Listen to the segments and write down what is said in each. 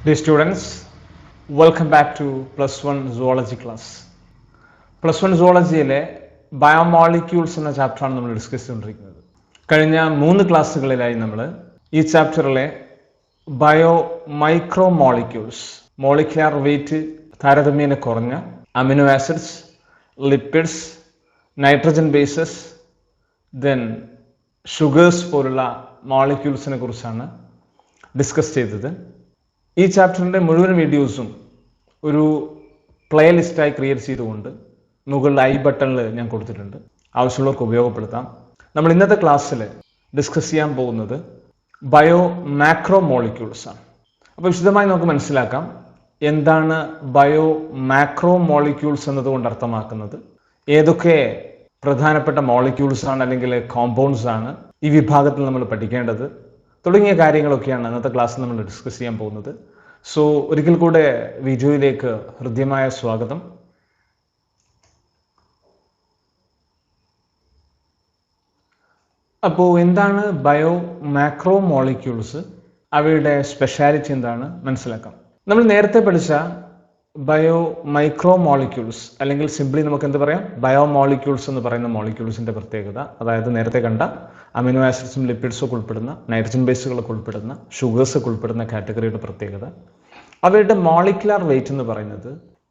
Dear students, welcome back to Plus One Zoology class. Plus One Zoologyയിലെ biomolecules എന്ന ചാപ്റ്ററാണ് നമ്മൾ ഡിസ്കസ് ചെയ്തുകൊണ്ടിരിക്കുന്നത്. കഴിഞ്ഞ 3 ക്ലാസ്സുകളിലായി നമ്മൾ ഈ ചാപ്റ്ററിലെ മൈക്രോ മോളിക്യൂൾസ്, മോളിക്കുലാർ വെയിറ്റ് താരതമ്യേന കുറഞ്ഞ amino acids, lipids, nitrogen bases, then sugars പോലുള്ള മോളിക്യൂൾസിനെ കുറിച്ചാണ് ഡിസ്കസ് ചെയ്തത്. ഈ ചാപ്റ്ററിൻ്റെ മുഴുവൻ വീഡിയോസും ഒരു പ്ലേലിസ്റ്റായി ക്രിയേറ്റ് ചെയ്തുകൊണ്ട് മുകളിൽ ഐ ബട്ടണിൽ ഞാൻ കൊടുത്തിട്ടുണ്ട്. ആവശ്യമുള്ളവർക്ക് ഉപയോഗപ്പെടുത്താം. നമ്മൾ ഇന്നത്തെ ക്ലാസ്സിൽ ഡിസ്കസ് ചെയ്യാൻ പോകുന്നത് മാക്രോ മോളിക്യൂൾസ് ആണ്. അപ്പോൾ വിശദമായി നമുക്ക് മനസ്സിലാക്കാം എന്താണ് മാക്രോ മോളിക്യൂൾസ് എന്നതുകൊണ്ട് അർത്ഥമാക്കുന്നത്, ഏതൊക്കെ പ്രധാനപ്പെട്ട മോളിക്യൂൾസ് ആണ് അല്ലെങ്കിൽ കോമ്പൗണ്ട്സ് ആണ് ഈ വിഭാഗത്തിൽ നമ്മൾ പഠിക്കേണ്ടത് തുടങ്ങിയ കാര്യങ്ങളൊക്കെയാണ് ഇന്നത്തെ ക്ലാസ്സിൽ നമ്മൾ ഡിസ്കസ് ചെയ്യാൻ പോകുന്നത്. സോ ഒരിക്കൽ കൂടെ വീഡിയോയിലേക്ക് ഹൃദ്യമായ സ്വാഗതം. അപ്പോൾ എന്താണ് മാക്രോ മോളിക്യൂൾസ്, അവയുടെ സ്പെഷ്യാലിറ്റി എന്താണ് മനസ്സിലാക്കാം. നമ്മൾ നേരത്തെ പഠിച്ച മൈക്രോ മോളിക്യൂൾസ് അല്ലെങ്കിൽ സിംപ്ലി നമുക്ക് എന്ത് പറയാം, ബയോമോളിക്യൂൾസ് എന്ന് പറയുന്ന മോളിക്യൂൾസിന്റെ പ്രത്യേകത, അതായത് നേരത്തെ കണ്ട അമിനോ ആസിഡ്സും ലിപ്പിഡ്സും ഒക്കെ ഉൾപ്പെടുന്ന, നൈട്രജൻ ബേസുകളൊക്കെ ഉൾപ്പെടുന്ന, ഷുഗേഴ്സ് ഒക്കെ ഉൾപ്പെടുന്ന കാറ്റഗറിയുടെ പ്രത്യേകത, അവയുടെ മോളിക്കുലാർ വെയിറ്റ് എന്ന് പറയുന്നത്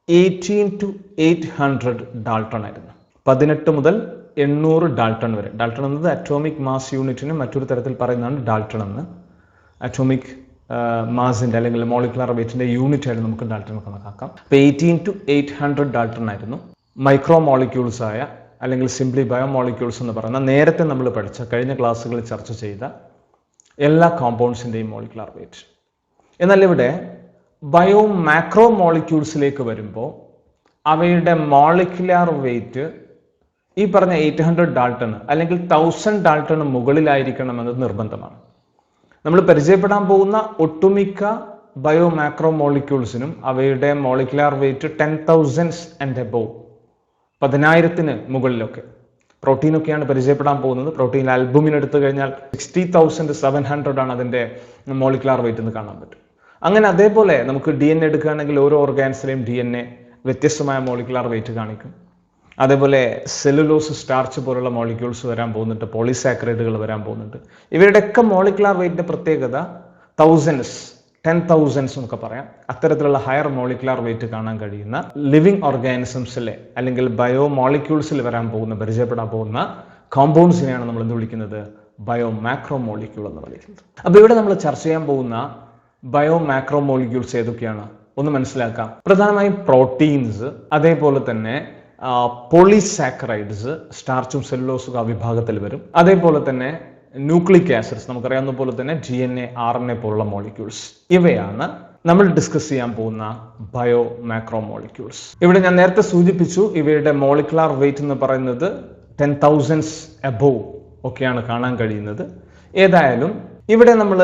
18 to 800 ഡാൾട്ടൺ ആയിരുന്നു. 18 മുതൽ 800 ഡാൾട്ടൺ വരെ. ഡാൾട്ടൺ എന്നത് അറ്റോമിക് മാസ് യൂണിറ്റിന് മറ്റൊരു തരത്തിൽ പറയുന്നതാണ് ഡാൾട്ടൺ എന്ന്. അറ്റോമിക് മാസിന്റെ അല്ലെങ്കിൽ മോളിക്കുലാർ വെയിറ്റിന്റെ യൂണിറ്റ് ആയിട്ട് നമുക്ക് ഡാൾട്ടൺ കണക്കാക്കാം. അപ്പോൾ 18 to 800 ഡാൾട്ടൺ ആയിരുന്നു മൈക്രോ മോളിക്യൂൾസ് ആയ അല്ലെങ്കിൽ സിംപ്ലി ബയോമോളിക്യൂൾസ് എന്ന് പറയുന്ന നേരത്തെ നമ്മൾ പഠിച്ച കഴിഞ്ഞ ക്ലാസ്സുകളിൽ ചർച്ച ചെയ്ത എല്ലാ കോമ്പൗണ്ട്സിൻ്റെയും മോളിക്കുലാർ വെയിറ്റ്. എന്നാൽ ഇവിടെ മാക്രോ മോളിക്യൂൾസിലേക്ക് വരുമ്പോൾ അവയുടെ മോളിക്കുലാർ വെയിറ്റ് ഈ പറഞ്ഞ 800 ഡാൾട്ടൺ അല്ലെങ്കിൽ 1000 ഡാൾട്ടൺ മുകളിലായിരിക്കണമെന്നത് നിർബന്ധമാണ്. നമ്മൾ പരിചയപ്പെടാൻ പോകുന്ന ഒട്ടുമിക്ക മാക്രോ മോളിക്യൂൾസിനും അവയുടെ മോളിക്കുലാർ വെയിറ്റ് 10,000 ആൻഡ് എബോവ്, 10,000 മുകളിലൊക്കെ. പ്രോട്ടീനൊക്കെയാണ് പരിചയപ്പെടാൻ പോകുന്നത്. പ്രോട്ടീൻ ആൽബുമിൻ എടുത്തു കഴിഞ്ഞാൽ 60,700 ആണ് അതിൻ്റെ മോളിക്കുലാർ വെയിറ്റ് എന്ന് കാണാൻ പറ്റും. അങ്ങനെ അതേപോലെ നമുക്ക് DNA എടുക്കുകയാണെങ്കിൽ ഓരോ ഓർഗാൻസിലെയും DNA വ്യത്യസ്തമായ മോളിക്കുലാർ വെയിറ്റ് കാണിക്കും. അതേപോലെ സെല്ലുലോസ്, സ്റ്റാർച്ച് പോലുള്ള മോളിക്യൂൾസ് വരാൻ പോകുന്നുണ്ട്, പോളിസാക്കറൈഡുകൾ വരാൻ പോകുന്നുണ്ട്. ഇവരുടെയൊക്കെ മോളിക്കുലാർ വെയിറ്റിന്റെ പ്രത്യേകത 10,000s എന്നൊക്കെ പറയാം. അത്തരത്തിലുള്ള ഹയർ മോളിക്കുലാർ വെയിറ്റ് കാണാൻ കഴിയുന്ന ലിവിങ് ഓർഗാനിസംസിലെ അല്ലെങ്കിൽ മോളിക്യൂൾസിൽ വരാൻ പോകുന്ന, പരിചയപ്പെടാൻ പോകുന്ന കോമ്പൗണ്ട്സിനെയാണ് നമ്മൾ എന്ത് വിളിക്കുന്നത്, മാക്രോ മോളിക്യൂൾ എന്ന് വിളിക്കുന്നത്. അപ്പോൾ ഇവിടെ നമ്മൾ ചർച്ച ചെയ്യാൻ പോകുന്ന മാക്രോ മോളിക്യൂൾസ് ഏതൊക്കെയാണ് ഒന്ന് മനസ്സിലാക്കാം. പ്രധാനമായും പ്രോട്ടീൻസ്, അതേപോലെ തന്നെ പോളിസാക്കറൈഡ്സ്, സ്റ്റാർച്ചും സെല്ലുലോസും ആ വിഭാഗത്തിൽ വരും. അതേപോലെ തന്നെ ന്യൂക്ലിക് ആസിഡ്സ്, നമുക്കറിയാവുന്ന പോലെ തന്നെ DNA, RNA പോലുള്ള മോളിക്യൂൾസ്. ഇവയാണ് നമ്മൾ ഡിസ്കസ് ചെയ്യാൻ പോകുന്ന മാക്രോ മോളിക്യൂൾസ്. ഇവിടെ ഞാൻ നേരത്തെ സൂചിപ്പിച്ചു, ഇവയുടെ മോളിക്കുലാർ വെയിറ്റ് എന്ന് പറയുന്നത് 10,000s എബോവ് ഒക്കെയാണ് കാണാൻ കഴിയുന്നത്. ഏതായാലും ഇവിടെ നമ്മൾ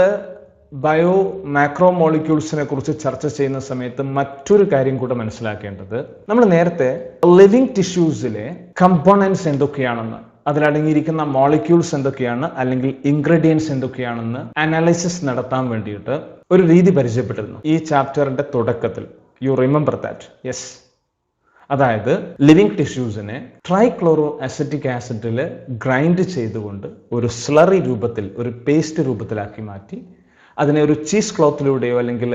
മാക്രോ മോളിക്യൂൾസിനെ കുറിച്ച് ചർച്ച ചെയ്യുന്ന സമയത്ത് മറ്റൊരു കാര്യം കൂടെ മനസ്സിലാക്കേണ്ടത്, നമ്മൾ നേരത്തെ ലിവിങ് ടിഷ്യൂസിലെ കമ്പോണൻസ് എന്തൊക്കെയാണെന്ന്, അതിലടങ്ങിയിരിക്കുന്ന മോളിക്യൂൾസ് എന്തൊക്കെയാണ് അല്ലെങ്കിൽ ഇൻഗ്രീഡിയൻസ് എന്തൊക്കെയാണെന്ന് അനാലിസിസ് നടത്താൻ വേണ്ടിയിട്ട് ഒരു രീതി പരിചയപ്പെട്ടിരുന്നു ഈ ചാപ്റ്ററിന്റെ തുടക്കത്തിൽ. You remember that? യെസ്. അതായത് ലിവിങ് ടിഷ്യൂസിനെ ട്രൈക്ലോറോ അസറ്റിക് ആസിഡിൽ ഗ്രൈൻഡ് ചെയ്തുകൊണ്ട് ഒരു സ്ലറി രൂപത്തിൽ, ഒരു പേസ്റ്റ് രൂപത്തിലാക്കി മാറ്റി അതിനെ ഒരു ചീസ് ക്ലോത്തിലൂടെയോ അല്ലെങ്കിൽ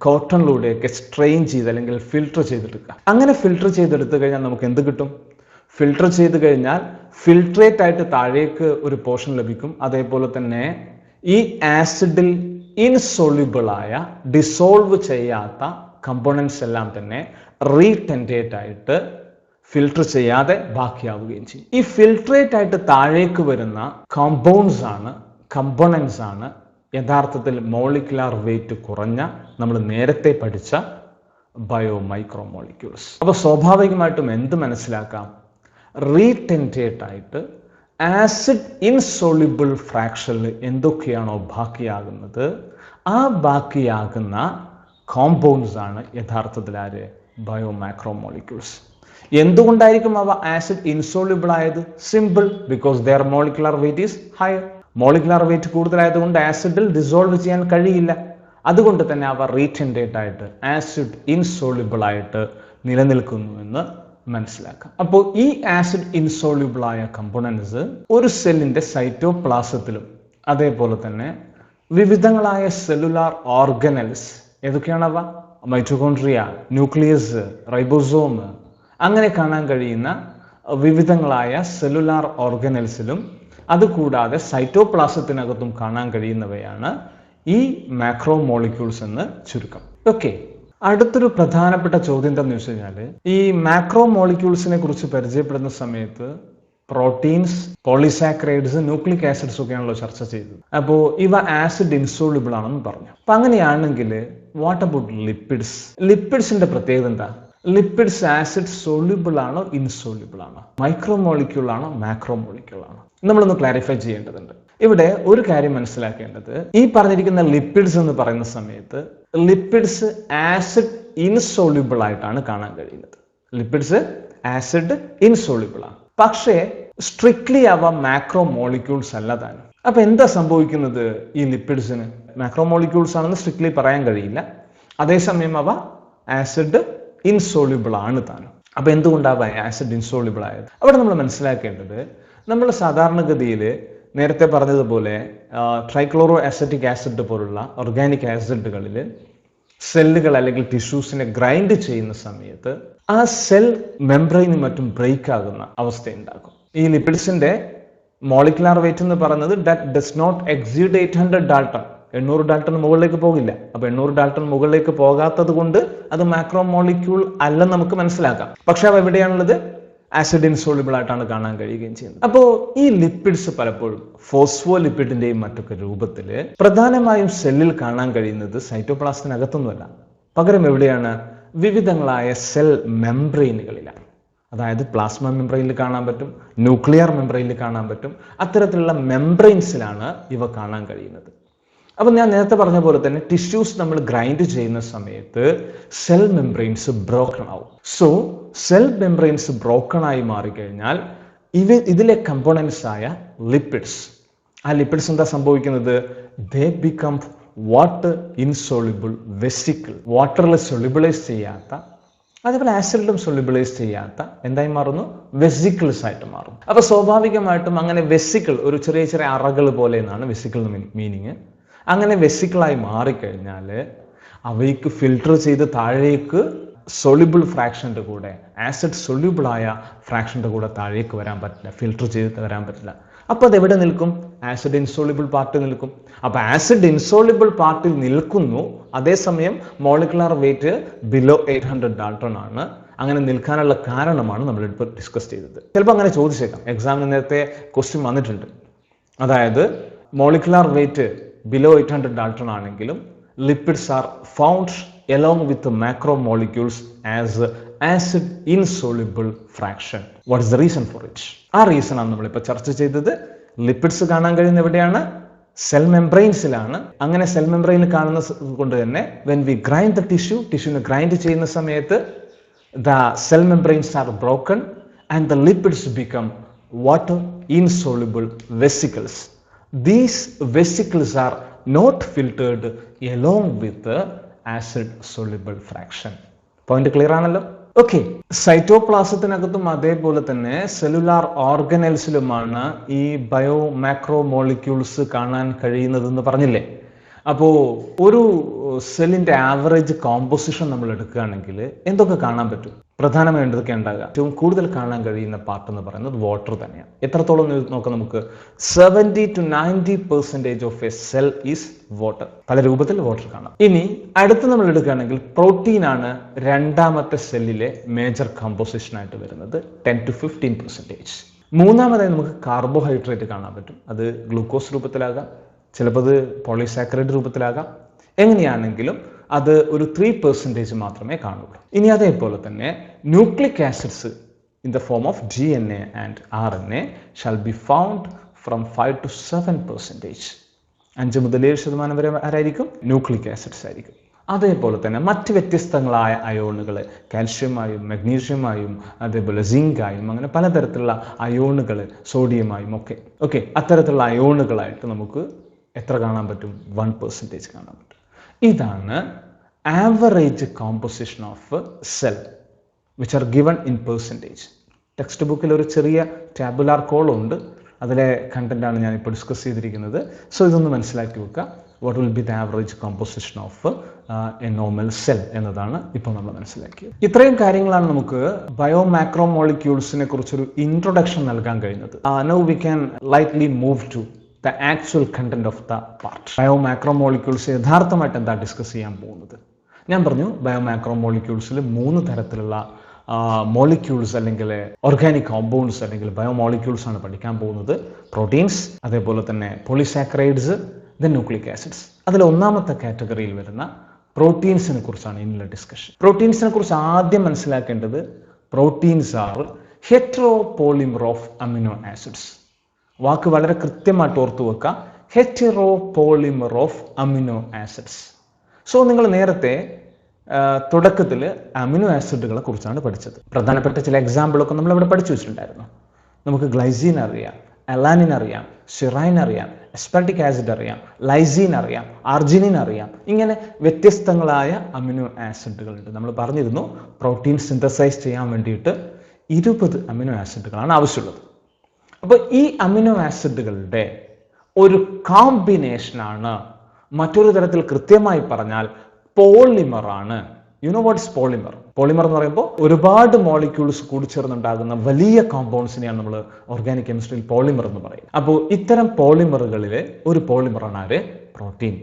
കോട്ടണിലൂടെയോ ഒക്കെ സ്ട്രെയിൻ ചെയ്ത് അല്ലെങ്കിൽ ഫിൽട്ടർ ചെയ്തെടുക്കുക. അങ്ങനെ ഫിൽട്ടർ ചെയ്തെടുത്തു കഴിഞ്ഞാൽ നമുക്ക് എന്ത് കിട്ടും? ഫിൽട്ടർ ചെയ്ത് കഴിഞ്ഞാൽ ഫിൽട്രേറ്റ് ആയിട്ട് താഴേക്ക് ഒരു പോർഷൻ ലഭിക്കും. അതേപോലെ തന്നെ ഈ ആസിഡിൽ ഇൻസോള്യൂബിളായ, ഡിസോൾവ് ചെയ്യാത്ത കമ്പോണൻസ് എല്ലാം തന്നെ റീടെൻറ്റേറ്റ് ആയിട്ട് ഫിൽട്ടർ ചെയ്യാതെ ബാക്കിയാവുകയും ചെയ്യും. ഈ ഫിൽട്രേറ്റ് ആയിട്ട് താഴേക്ക് വരുന്ന കമ്പോണൻസ് ആണ് യഥാർത്ഥത്തിൽ മോളിക്കുലാർ വെയിറ്റ് കുറഞ്ഞ നമ്മൾ നേരത്തെ പഠിച്ച മൈക്രോ മോളിക്യൂൾസ്. അപ്പോൾ സ്വാഭാവികമായിട്ടും എന്ത് മനസ്സിലാക്കാം? റീടെൻറ്റേറ്റ് ആയിട്ട് ആസിഡ് ഇൻസോള്യൂബിൾ ഫ്രാക്ഷനിൽ എന്തൊക്കെയാണോ ബാക്കിയാകുന്നത്, ആ ബാക്കിയാകുന്ന കോമ്പൗണ്ട്സ് ആണ് യഥാർത്ഥത്തിൽ മാക്രോ മോളിക്യൂൾസ്. എന്തുകൊണ്ടായിരിക്കും അവ ആസിഡ് ഇൻസോള്യൂബിൾ ആയത്? Simple, because their molecular weight is higher. Molecular weight കൂടുതലായതുകൊണ്ട് ആസിഡിൽ ഡിസോൾവ് ചെയ്യാൻ കഴിയില്ല. അതുകൊണ്ട് തന്നെ അവ റീറ്റെൻഡേറ്റ് ആയിട്ട് ആസിഡ് ഇൻസോളിബിൾ ആയിട്ട് നിലനിൽക്കുന്നു എന്ന് മനസ്സിലാക്കാം. അപ്പോൾ ഈ ആസിഡ് ഇൻസോളിബിൾ ആയ കമ്പോണൻസ് ഒരു സെല്ലിന്റെ സൈറ്റോപ്ലാസത്തിലും അതേപോലെ തന്നെ വിവിധങ്ങളായ സെല്ലുലാർ ഓർഗനൽസ്, ഏതൊക്കെയാണവ? മൈറ്റോകോൺട്രിയ, ന്യൂക്ലിയസ്, റൈബോസോം, അങ്ങനെ കാണാൻ കഴിയുന്ന വിവിധങ്ങളായ സെല്ലുലാർ ഓർഗനൽസിലും അതുകൂടാതെ സൈറ്റോപ്ലാസത്തിനകത്തും കാണാൻ കഴിയുന്നവയാണ് ഈ മാക്രോമോളിക്യൂൾസ് എന്ന് ചുരുക്കം. ഓക്കെ, അടുത്തൊരു പ്രധാനപ്പെട്ട ചോദ്യം എന്താണെന്ന് വെച്ച് കഴിഞ്ഞാൽ, ഈ മാക്രോമോളിക്യൂൾസിനെ കുറിച്ച് പരിചയപ്പെടുന്ന സമയത്ത് പ്രോട്ടീൻസ്, പോളിസാക്കറൈഡ്സ്, ന്യൂക്ലിക് ആസിഡ്സ് ഒക്കെയാണല്ലോ ചർച്ച ചെയ്തത്. അപ്പോൾ ഇവ ആസിഡ് ഇൻസോളിബിൾ ആണെന്ന് പറഞ്ഞു. അപ്പൊ അങ്ങനെയാണെങ്കിൽ വാട്ട് അബൌട്ട് ലിപ്പിഡ്സ്? ലിപ്പിഡ്സിന്റെ പ്രത്യേകത എന്താ? ലിപ്പിഡ്സ് ആസിഡ് സോള്യൂബിൾ ആണോ ഇൻസോള്യൂബിൾ ആണോ? മൈക്രോമോളിക്യൂൾ ആണോ മാക്രോമോളിക്യൂൾ ആണോ? നമ്മളൊന്ന് ക്ലാരിഫൈ ചെയ്യേണ്ടതുണ്ട്. ഇവിടെ ഒരു കാര്യം മനസ്സിലാക്കേണ്ടത്, ഈ പറഞ്ഞിരിക്കുന്ന ലിപ്പിഡ്സ് എന്ന് പറയുന്ന സമയത്ത് ലിപ്പിഡ്സ് ആസിഡ് ഇൻസോള്യൂബിൾ ആയിട്ടാണ് കാണാൻ കഴിയുന്നത്. ലിപ്പിഡ്സ് ആസിഡ് ഇൻസോള്യൂബിൾ ആണ്. പക്ഷേ സ്ട്രിക്ട്ലി അവ മാക്രോമോളിക്യൂൾസ് അല്ല താനും. അപ്പൊ എന്താ സംഭവിക്കുന്നത്? ഈ ലിപ്പിഡ്സിന് മാക്രോമോളിക്യൂൾസ് ആണെന്ന് സ്ട്രിക്ട്ലി പറയാൻ കഴിയില്ല. അതേസമയം അവ ആസിഡ് ഇൻസോള്യൂബിൾ ആണ് താനും. അപ്പൊ എന്തുകൊണ്ടാണ് ആസിഡ് ഇൻസോള്യൂബിൾ ആയത്? അവിടെ നമ്മൾ മനസ്സിലാക്കേണ്ടത്, നമ്മൾ സാധാരണഗതിയിൽ നേരത്തെ പറഞ്ഞതുപോലെ ട്രൈക്ലോറോ അസറ്റിക് ആസിഡ് പോലുള്ള ഓർഗാനിക് ആസിഡുകളിൽ സെല്ലുകൾ അല്ലെങ്കിൽ ടിഷ്യൂസിനെ ഗ്രൈൻഡ് ചെയ്യുന്ന സമയത്ത് ആ സെൽ മെംബ്രെയിനും മറ്റും ബ്രേക്ക് ആകുന്ന അവസ്ഥ ഉണ്ടാക്കും. ഈ ലിപ്പിഡ്സിന്റെ മോളിക്കുലാർ വെയിറ്റ് എന്ന് പറയുന്നത് that does not exceed 800 dalton, 800 dalton മുകളിലേക്ക് പോകില്ല. അപ്പൊ 800 ഡാൾട്ടൺ മുകളിലേക്ക് പോകാത്തത് കൊണ്ട് അത് മാക്രോമോളിക്യൂൾ അല്ലെന്ന് നമുക്ക് മനസ്സിലാക്കാം. പക്ഷെ അവ എവിടെയാണുള്ളത്? ആസിഡ് ഇൻസോളിബിൾ ആയിട്ടാണ് കാണാൻ കഴിയുകയും ചെയ്യുന്നത്. അപ്പോൾ ഈ ലിപ്പിഡ്സ് പലപ്പോഴും ഫോസ്ഫോലിപ്പിഡിന്റെയും മറ്റൊക്കെ രൂപത്തിൽ പ്രധാനമായും സെല്ലിൽ കാണാൻ കഴിയുന്നത് സൈറ്റോപ്ലാസത്തിനകത്തൊന്നുമല്ല, പകരം എവിടെയാണ്? വിവിധങ്ങളായ സെൽ മെംബ്രെയിനുകളിലാണ്. അതായത് പ്ലാസ്മ മെംബ്രെയിനിൽ കാണാൻ പറ്റും, ന്യൂക്ലിയർ മെംബ്രെയിനിൽ കാണാൻ പറ്റും. അത്തരത്തിലുള്ള മെംബ്രെയിൻസിലാണ് ഇവ കാണാൻ കഴിയുന്നത്. അപ്പം ഞാൻ നേരത്തെ പറഞ്ഞ പോലെ തന്നെ ടിഷ്യൂസ് നമ്മൾ ഗ്രൈൻഡ് ചെയ്യുന്ന സമയത്ത് സെൽ മെംബ്രെയിൻസ് ബ്രോക്കൺ ആവും. സോ സെൽ മെംബ്രെയിൻസ് ബ്രോക്കൺ ആയി മാറിക്കഴിഞ്ഞാൽ ഇതിലെ കമ്പോണൻസ് ആയ ലിപ്പിഡ്സ്, ആ ലിപ്പിഡ്സ് എന്താ സംഭവിക്കുന്നത്? ദേ ബിക്കം വാട്ടർ ഇൻസോളിബിൾ വെസിക്കിൾ, വാട്ടറിൽ സൊല്യൂബിളൈസ് ചെയ്യാത്ത, അതേപോലെ ആസിഡിലും സൊല്യൂബിളൈസ് ചെയ്യാത്ത എന്തായി മാറുന്നു? വെസിക്കിൾസ് ആയിട്ട് മാറും. അപ്പൊ സ്വാഭാവികമായിട്ടും അങ്ങനെ വെസിക്കിൾ, ഒരു ചെറിയ ചെറിയ അറകൾ പോലെ എന്നാണ് വെസിക്കിൾ മീനിങ്. അങ്ങനെ വെസിക്കിളായി മാറിക്കഴിഞ്ഞാൽ അവയ്ക്ക് ഫിൽട്ടർ ചെയ്ത് താഴേക്ക് സൊല്യൂബിൾ ഫ്രാക്ഷൻ്റെ കൂടെ, ആസിഡ് സൊല്യൂബിൾ ആയ ഫ്രാക്ഷൻ്റെ കൂടെ താഴേക്ക് വരാൻ പറ്റില്ല, ഫിൽട്ടർ ചെയ്ത് വരാൻ പറ്റില്ല. അപ്പോൾ അത് എവിടെ നിൽക്കും? ആസിഡ് ഇൻസോളിബിൾ പാർട്ടിൽ നിൽക്കും. അപ്പോൾ ആസിഡ് ഇൻസോളിബിൾ പാർട്ടിൽ നിൽക്കുന്നു, അതേസമയം മോളിക്കുലാർ വെയിറ്റ് ബിലോ 800 ഡാൾട്ടൺ ആണ്. അങ്ങനെ നിൽക്കാനുള്ള കാരണമാണ് നമ്മളിപ്പോൾ ഡിസ്കസ് ചെയ്തത്. ചിലപ്പോൾ അങ്ങനെ ചോദിച്ചേക്കാം, എക്സാമിന് നേരത്തെ ക്വസ്റ്റ്യൻ വന്നിട്ടുണ്ട്. അതായത് മോളിക്കുലാർ വെയിറ്റ് ബിലോ 800 ഡാൾട്ടൺ ആണെങ്കിലും lipids are found along with the macromolecules as acid insoluble fraction. What is the reason for it? ആ റീസൺ ആണ് നമ്മളിപ്പോൾ ചർച്ച ചെയ്തത്. ലിപ്പിഡ്സ് കാണാൻ കഴിയുന്ന എവിടെയാണ്? സെൽ മെംബ്രെയിൻസിലാണ്. അങ്ങനെ സെൽ മെംബ്രെയിനിൽ കാണുന്ന കൊണ്ട് തന്നെ when we grind the ടിഷ്യൂനെ ഗ്രൈൻഡ് ചെയ്യുന്ന സമയത്ത് the cell membranes are broken and the lipids become water insoluble vesicles. These vesicles are not filtered along with the acid soluble fraction. Point clear ആണല്ലോ? Okay, സൈറ്റോപ്ലാസത്തിനകത്തും അതേപോലെ തന്നെ cellular ഓർഗനൽസിലുമാണ് ഈ bio macromolecules കാണാൻ കഴിയുന്നതെന്ന് പറഞ്ഞില്ലേ? അപ്പോൾ ഒരു സെല്ലിന്റെ ആവറേജ് കോമ്പോസിഷൻ നമ്മൾ എടുക്കുകയാണെങ്കിൽ എന്തൊക്കെ കാണാൻ പറ്റും? പ്രധാനമായും എന്തൊക്കെ ഉണ്ടാകുക? ഏറ്റവും കൂടുതൽ കാണാൻ കഴിയുന്ന പാർട്ട് എന്ന് പറയുന്നത് വാട്ടർ തന്നെയാണ്. എത്രത്തോളം നോക്കാം നമുക്ക്? 70 to 90% of A cell is water. പല രൂപത്തിൽ വാട്ടർ കാണാം. ഇനി അടുത്ത് നമ്മൾ എടുക്കുകയാണെങ്കിൽ പ്രോട്ടീൻ ആണ് രണ്ടാമത്തെ സെല്ലിലെ മേജർ കോമ്പോസിഷൻ ആയിട്ട് വരുന്നത്, 10 to 15%. മൂന്നാമതായി നമുക്ക് കാർബോഹൈഡ്രേറ്റ് കാണാൻ പറ്റും. അത് ഗ്ലൂക്കോസ് രൂപത്തിലാകാം, ചിലപ്പോൾ അത് പോളിസാക്കറൈഡ് രൂപത്തിലാകാം. എങ്ങനെയാണെങ്കിലും അത് ഒരു 3% മാത്രമേ കാണുള്ളൂ. ഇനി അതേപോലെ തന്നെ nucleic acids in the form of DNA and RNA shall be found from 5 to 7%. 5 മുതൽ 7% വരെ ആരായിരിക്കും? ന്യൂക്ലിക് ആസിഡ്സ് ആയിരിക്കും. അതേപോലെ തന്നെ മറ്റ് വ്യത്യസ്തങ്ങളായ അയോണുകൾ, കാൽഷ്യമായും മഗ്നീഷ്യമായും അതേപോലെ സിങ്കായും, അങ്ങനെ പലതരത്തിലുള്ള അയോണുകൾ, സോഡിയമായും ഒക്കെ അത്തരത്തിലുള്ള അയോണുകളായിട്ട് നമുക്ക് എത്ര കാണാൻ പറ്റും? 1% കാണാൻ പറ്റും. ഇതാണ് average composition of cell which are given in percentage. Text ബുക്കിൽ ഒരു ചെറിയ ടാബുലാർ കോളം ഉണ്ട്, അതിലെ കണ്ടന്റാണ് ഞാനിപ്പോൾ ഡിസ്കസ് ചെയ്തിരിക്കുന്നത്. സോ ഇതൊന്ന് മനസ്സിലാക്കി വെക്കുക. What will be the average composition of A normal cell എന്നതാണ് ഇപ്പോൾ നമ്മൾ മനസ്സിലാക്കിയത്. ഇത്രയും കാര്യങ്ങളാണ് നമുക്ക് ബയോ മാക്രോ മോളിക്യൂൾസിനെ കുറിച്ചൊരു ഇൻട്രൊഡക്ഷൻ നൽകാൻ കഴിയുന്നത്. Now we can lightly move to the actual content of the part. Bio macro molecules യഥാർത്ഥമായിട്ട് എന്താ ഡിസ്കസ് ചെയ്യാൻ പോകുന്നത്? ഞാൻ പറഞ്ഞു ബയോ മാക്രോ മോളിക്യൂൾസിൽ 3 തരത്തിലുള്ള മോളിക്യൂൾസ് അല്ലെങ്കിൽ ഓർഗാനിക് കോമ്പൗണ്ട്സ് അല്ലെങ്കിൽ ബയോ മോളിക്യൂൾസ് ആണ് പഠിക്കാൻ പോകുന്നത്. പ്രോട്ടീൻസ്, അതേപോലെ തന്നെ പോളിസാക്കറൈഡ്സ്, ദെൻ ന്യൂക്ലിക് ആസിഡ്സ്. അതിൽ ഒന്നാമത്തെ കാറ്റഗറിയിൽ വരുന്ന പ്രോട്ടീൻസിനെ കുറിച്ചാണ് ഇനിയുള്ള ഡിസ്കഷൻ. പ്രോട്ടീൻസിനെ കുറിച്ച് ആദ്യം മനസ്സിലാക്കേണ്ടത് proteins are hetero polymer of amino acids. വാക്ക് വളരെ കൃത്യമായിട്ട് ഓർത്തു വെക്കുക, hetero polymer of amino acids. So നിങ്ങൾ നേരത്തെ തുടക്കത്തിൽ അമിനോ ആസിഡുകളെ കുറിച്ചാണ് പഠിച്ചത്. പ്രധാനപ്പെട്ട ചില എക്സാമ്പിളൊക്കെ നമ്മളിവിടെ പഠിച്ചു വെച്ചിട്ടുണ്ടായിരുന്നു. നമുക്ക് ഗ്ലൈസീൻ അറിയാം, അലാനിൻ അറിയാം, സിറൈൻ അറിയാം, അസ്പാർട്ടിക് ആസിഡ് അറിയാം, ലൈസീൻ അറിയാം, അർജിനിൻ അറിയാം. ഇങ്ങനെ വ്യത്യസ്തങ്ങളായ അമിനോ ആസിഡുകളുണ്ട്. നമ്മൾ പറഞ്ഞിരുന്നു പ്രോട്ടീൻ സിന്തസൈസ് ചെയ്യാൻ വേണ്ടിയിട്ട് 20 അമിനോ ആസിഡുകളാണ് ആവശ്യമുള്ളത്. അപ്പോൾ ഈ അമിനോ ആസിഡുകളുടെ ഒരു കോമ്പിനേഷനാണ്, മറ്റൊരു തരത്തിൽ കൃത്യമായി പറഞ്ഞാൽ പോളിമറാണ്. You know what is polymer? Polymer എന്ന് പറയുമ്പോൾ ഒരുപാട് മോളിക്യൂൾസ് കൂടിച്ചേർന്നുണ്ടാകുന്ന വലിയ കോമ്പൗണ്ട്സിനെയാണ് നമ്മൾ ഓർഗാനിക് കെമിസ്ട്രിയിൽ പോളിമർ എന്ന് പറയും. അപ്പോൾ ഇത്തരം പോളിമറുകളിൽ ഒരു പോളിമറാണ് ആര്? പ്രോട്ടീൻ.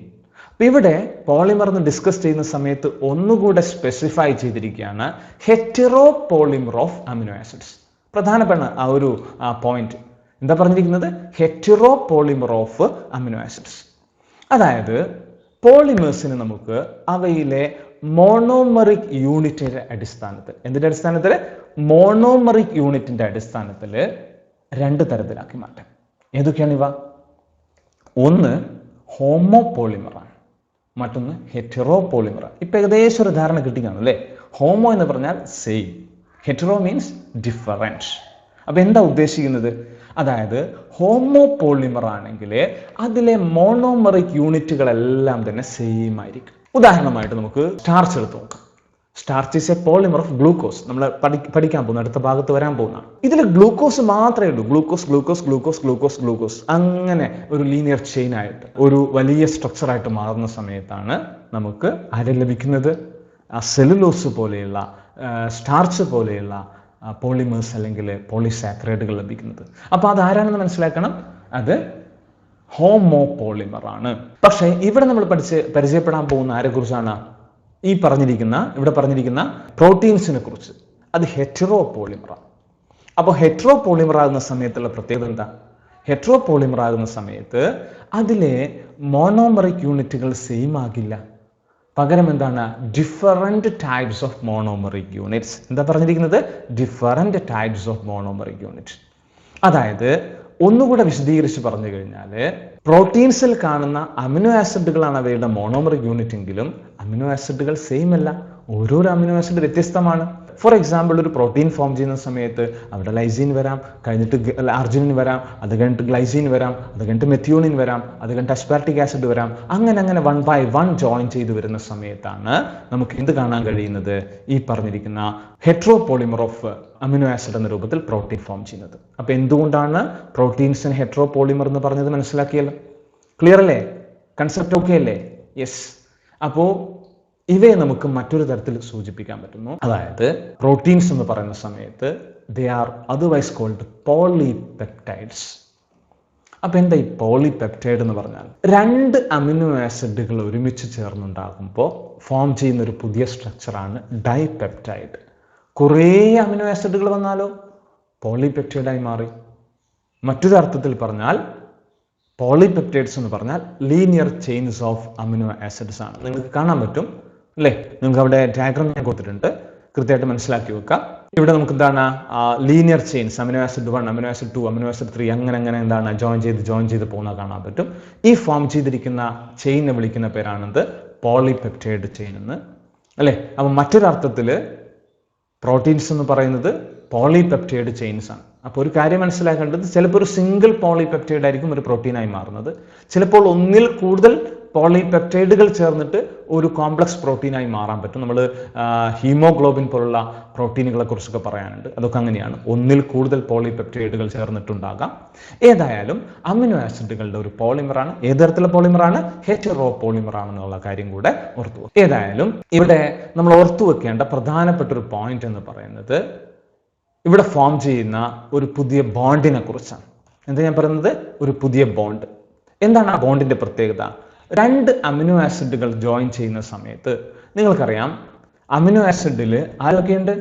അപ്പോൾ ഇവിടെ പോളിമർ എന്ന് ഡിസ്കസ് ചെയ്യുന്ന സമയത്ത് ഒന്നുകൂടെ സ്പെസിഫൈ ചെയ്തിരിക്കുകയാണ് hetero polymer of amino acids. പ്രധാനപ്പെട്ട ആ ഒരു പോയിന്റ് എന്താ പറഞ്ഞിരിക്കുന്നത്? Hetero polymer of amino acids. അതായത് പോളിമേഴ്സിന് നമുക്ക് അവയിലെ മോണോമറിക് യൂണിറ്റിന്റെ അടിസ്ഥാനത്തിൽ, എന്തിന്റെ അടിസ്ഥാനത്തിൽ? മോണോമറിക് യൂണിറ്റിന്റെ അടിസ്ഥാനത്തിൽ 2 തരത്തിലാക്കി മാറ്റാം. ഏതൊക്കെയാണ് ഇവ? ഒന്ന് ഹോമോ പോളിമറാണ്, മറ്റൊന്ന് ഹെറ്ററോ പോളിമറാണ്. ഇപ്പൊ ഏകദേശം ഒരു ധാരണ കിട്ടിക്കാണ് അല്ലേ? ഹോമോ എന്ന് പറഞ്ഞാൽ സെയിം, ഹെറ്ററോ മീൻസ് ഡിഫറൻറ്റ്. അപ്പൊ എന്താ ഉദ്ദേശിക്കുന്നത്? അതായത് ഹോമോ പോളിമർ ആണെങ്കിൽ അതിലെ മോണോമറിക് യൂണിറ്റുകളെല്ലാം തന്നെ സെയിം ആയിരിക്കും. ഉദാഹരണമായിട്ട് നമുക്ക് സ്റ്റാർച്ച് എടുത്ത് നോക്കാം. Starch is A polymer of glucose. നമ്മൾ പഠിക്കാൻ പോകുന്ന അടുത്ത ഭാഗത്ത് വരാൻ പോകുന്നതാണ്. ഇതിൽ ഗ്ലൂക്കോസ് മാത്രമേ ഉള്ളൂ. Glucose glucose glucose glucose glucose അങ്ങനെ ഒരു ലീനിയർ ചെയിൻ ആയിട്ട് ഒരു വലിയ സ്ട്രക്ചർ ആയിട്ട് മാറുന്ന സമയത്താണ് നമുക്ക് ആര് ലഭിക്കുന്നത്? സെല്ലുലോസ് പോലെയുള്ള സ്റ്റാർച്ച് പോലെയുള്ള പോളിമേഴ്സ് അല്ലെങ്കിൽ പോളിസാക്കറൈഡുകൾ ലഭിക്കുന്നത്. അപ്പോൾ അത് ആരാണെന്ന് മനസ്സിലാക്കണം. അത് ഹോമോ പോളിമർ ആണ്. പക്ഷേ ഇവിടെ നമ്മൾ പരിചയപ്പെടാൻ പോകുന്ന ആരെ കുറിച്ചാണ്? ഇവിടെ പറഞ്ഞിരിക്കുന്ന പ്രോട്ടീൻസിനെ കുറിച്ച്. അത് ഹെറ്ററോ പോളിമറാണ്. അപ്പോൾ ഹെറ്ററോ പോളിമർ ആകുന്ന സമയത്തുള്ള പ്രത്യേകത എന്താ? ഹെറ്ററോ പോളിമർ ആകുന്ന സമയത്ത് അതിലെ മോണോമറിക് യൂണിറ്റുകൾ സെയിം ആകില്ല. പകരം എന്താണ്? Different types of monomeric units. എന്താ പറഞ്ഞിരിക്കുന്നത്? Different types of monomeric unit. അതായത് ഒന്നുകൂടെ വിശദീകരിച്ച് പറഞ്ഞു കഴിഞ്ഞാൽ പ്രോട്ടീൻസിൽ കാണുന്ന അമിനോ ആസിഡുകളാണ് അവയുടെ മോണോമറിക് യൂണിറ്റ് എങ്കിലും അമിനോ ആസിഡുകൾ സെയിം അല്ല. ഓരോരോ അമിനോ ആസിഡ് വ്യത്യസ്തമാണ്. ഫോർ എക്സാമ്പിൾ, ഒരു പ്രോട്ടീൻ ഫോം ചെയ്യുന്ന സമയത്ത് അവിടെ ലൈസീൻ വരാം, കഴിഞ്ഞിട്ട് അർജിനിൻ വരാം, അത് കഴിഞ്ഞിട്ട് ഗ്ലൈസീൻ വരാം, അത് കഴിഞ്ഞിട്ട് മെത്യൂണിൻ വരാം, അത് കഴിഞ്ഞിട്ട് അസ്പാർട്ടിക് ആസിഡ് വരാം. അങ്ങനെ 1 by 1 ജോയിൻ ചെയ്ത് വരുന്ന സമയത്താണ് നമുക്ക് എന്ത് കാണാൻ കഴിയുന്നത്? ഈ പറഞ്ഞിരിക്കുന്ന hetero polymer of amino acid എന്ന രൂപത്തിൽ പ്രോട്ടീൻ ഫോം ചെയ്യുന്നത്. അപ്പൊ എന്തുകൊണ്ടാണ് പ്രോട്ടീൻസിന് ഹെറ്ററോ പോളിമർ എന്ന് പറഞ്ഞത്? മനസ്സിലാക്കിയല്ലോ? ക്ലിയർ അല്ലേ? കൺസെപ്റ്റ് ഓക്കെ അല്ലേ? യെസ്. അപ്പോ ഇവയെ നമുക്ക് മറ്റൊരു തരത്തിൽ സൂചിപ്പിക്കാൻ പറ്റുന്നു. അതായത് പ്രോട്ടീൻസ് എന്ന് പറയുന്ന സമയത്ത് they are otherwise called polypeptides. അപ്പൊ എന്താ ഈ പോളിപെപ്റ്റൈഡ് എന്ന് പറഞ്ഞാൽ? 2 അമിനോ ആസിഡുകൾ ഒരുമിച്ച് ചേർന്നുണ്ടാകുമ്പോൾ ഫോം ചെയ്യുന്ന ഒരു പുതിയ സ്ട്രക്ചറാണ് ഡൈപെപ്റ്റൈഡ്. കുറേ അമിനോ ആസിഡുകൾ വന്നാലോ പോളിപെപ്റ്റൈഡായി മാറി. മറ്റൊരു അർത്ഥത്തിൽ പറഞ്ഞാൽ പോളിപെപ്റ്റൈഡ്സ് എന്ന് പറഞ്ഞാൽ linear chains of amino acids ആണ്. നിങ്ങൾക്ക് കാണാൻ പറ്റും അല്ലേ? നിങ്ങൾക്ക് അവിടെ ഡയഗ്രാം ഞാൻ കൊടുത്തിട്ടുണ്ട്, കൃത്യമായിട്ട് മനസ്സിലാക്കി വെക്കാം. ഇവിടെ നമുക്ക് എന്താണ് linear chains, amino acid 1, amino acid 2, amino acid 3 അങ്ങനെ എന്താണ് ജോയിൻ ചെയ്ത് പോകുന്ന കാണാൻ പറ്റും. ഈ ഫോം ചെയ്തിരിക്കുന്ന ചെയിനെ വിളിക്കുന്ന പേരാണെന്ത്? പോളിപെപ്റ്റൈഡ് ചെയിൻ എന്ന് അല്ലേ? അപ്പം മറ്റൊരർത്ഥത്തിൽ പ്രോട്ടീൻസ് എന്ന് പറയുന്നത് പോളിപെപ്റ്റൈഡ് ചെയിൻസ് ആണ്. അപ്പോൾ ഒരു കാര്യം മനസ്സിലാക്കേണ്ടത്, ചിലപ്പോൾ ഒരു സിംഗിൾ പോളിപെപ്റ്റൈഡ് ആയിരിക്കും ഒരു പ്രോട്ടീനായി മാറുന്നത്, ചിലപ്പോൾ ഒന്നിൽ കൂടുതൽ പോളിപെപ്റ്റൈഡുകൾ ചേർന്നിട്ട് ഒരു കോംപ്ലക്സ് പ്രോട്ടീനായി മാറാൻ പറ്റും. നമ്മൾ ഹീമോഗ്ലോബിൻ പോലുള്ള പ്രോട്ടീനുകളെ കുറിച്ചൊക്കെ പറയാനുണ്ട്. അതൊക്കെ അങ്ങനെയാണ്, ഒന്നിൽ കൂടുതൽ പോളിപെപ്റ്റൈഡുകൾ ചേർന്നിട്ടുണ്ടാകാം. ഏതായാലും അമിനോ ആസിഡുകളുടെ ഒരു പോളിമറാണ്. ഏത് തരത്തിലുള്ള പോളിമറാണ്? ഹെറ്ററോ പോളിമറാണെന്നുള്ള കാര്യം കൂടെ ഓർത്തു വെക്കുക. ഏതായാലും ഇവിടെ നമ്മൾ ഓർത്തു വെക്കേണ്ട പ്രധാനപ്പെട്ട ഒരു പോയിന്റ് എന്ന് പറയുന്നത് ഇവിടെ ഫോം ചെയ്യുന്ന ഒരു പുതിയ ബോണ്ടിനെ കുറിച്ചാണ്. എന്താ ഞാൻ പറയുന്നത്? ഒരു പുതിയ ബോണ്ട്. എന്താണ് ആ ബോണ്ടിന്റെ പ്രത്യേകത? രണ്ട് അമിനോ ആസിഡുകൾ ജോയിൻ ചെയ്യുന്ന സമയത്ത് നിങ്ങൾക്കറിയാം, അമിനോ ആസിഡിൽ ആരൊക്കെയുണ്ട്?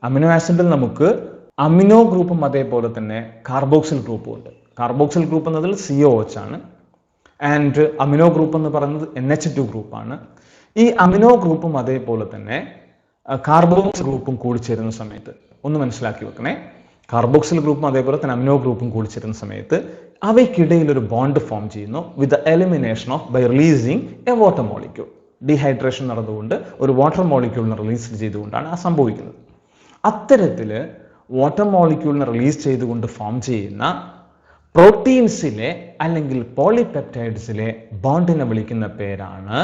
അമിനോ ആസിഡിൽ നമുക്ക് അമിനോ ഗ്രൂപ്പും അതേപോലെ തന്നെ കാർബോക്സിൽ ഗ്രൂപ്പും ഉണ്ട്. കാർബോക്സിൽ ഗ്രൂപ്പ് എന്നതിൽ COH ആണ്. ആൻഡ് അമിനോ ഗ്രൂപ്പ് എന്ന് പറയുന്നത് NH2 ഗ്രൂപ്പാണ്. ഈ അമിനോ ഗ്രൂപ്പും അതേപോലെ തന്നെ കാർബോക്സിൽ ഗ്രൂപ്പും കൂടിച്ചേരുന്ന സമയത്ത് ഒന്ന് മനസ്സിലാക്കി വെക്കണേ. കാർബോക്സിൽ ഗ്രൂപ്പും അതേപോലെ തന്നെ അമിനോ ഗ്രൂപ്പും കൂടിച്ചേരുന്ന സമയത്ത് അവയ്ക്കിടയിൽ ഒരു ബോണ്ട് ഫോം ചെയ്യുന്നു with elimination of by releasing a water molecule. Dehydration നടന്നുകൊണ്ട് ഒരു വാട്ടർ മോളിക്യൂളിനെ റിലീസ് ചെയ്തുകൊണ്ടാണ് ആ സംഭവിക്കുന്നത്. അത്തരത്തിൽ വാട്ടർ മോളിക്യൂളിനെ റിലീസ് ചെയ്തുകൊണ്ട് ഫോം ചെയ്യുന്ന പ്രോട്ടീൻസിലെ അല്ലെങ്കിൽ പോളിപെപ്റ്റൈഡ്സിലെ ബോണ്ടിനെ വിളിക്കുന്ന പേരാണ്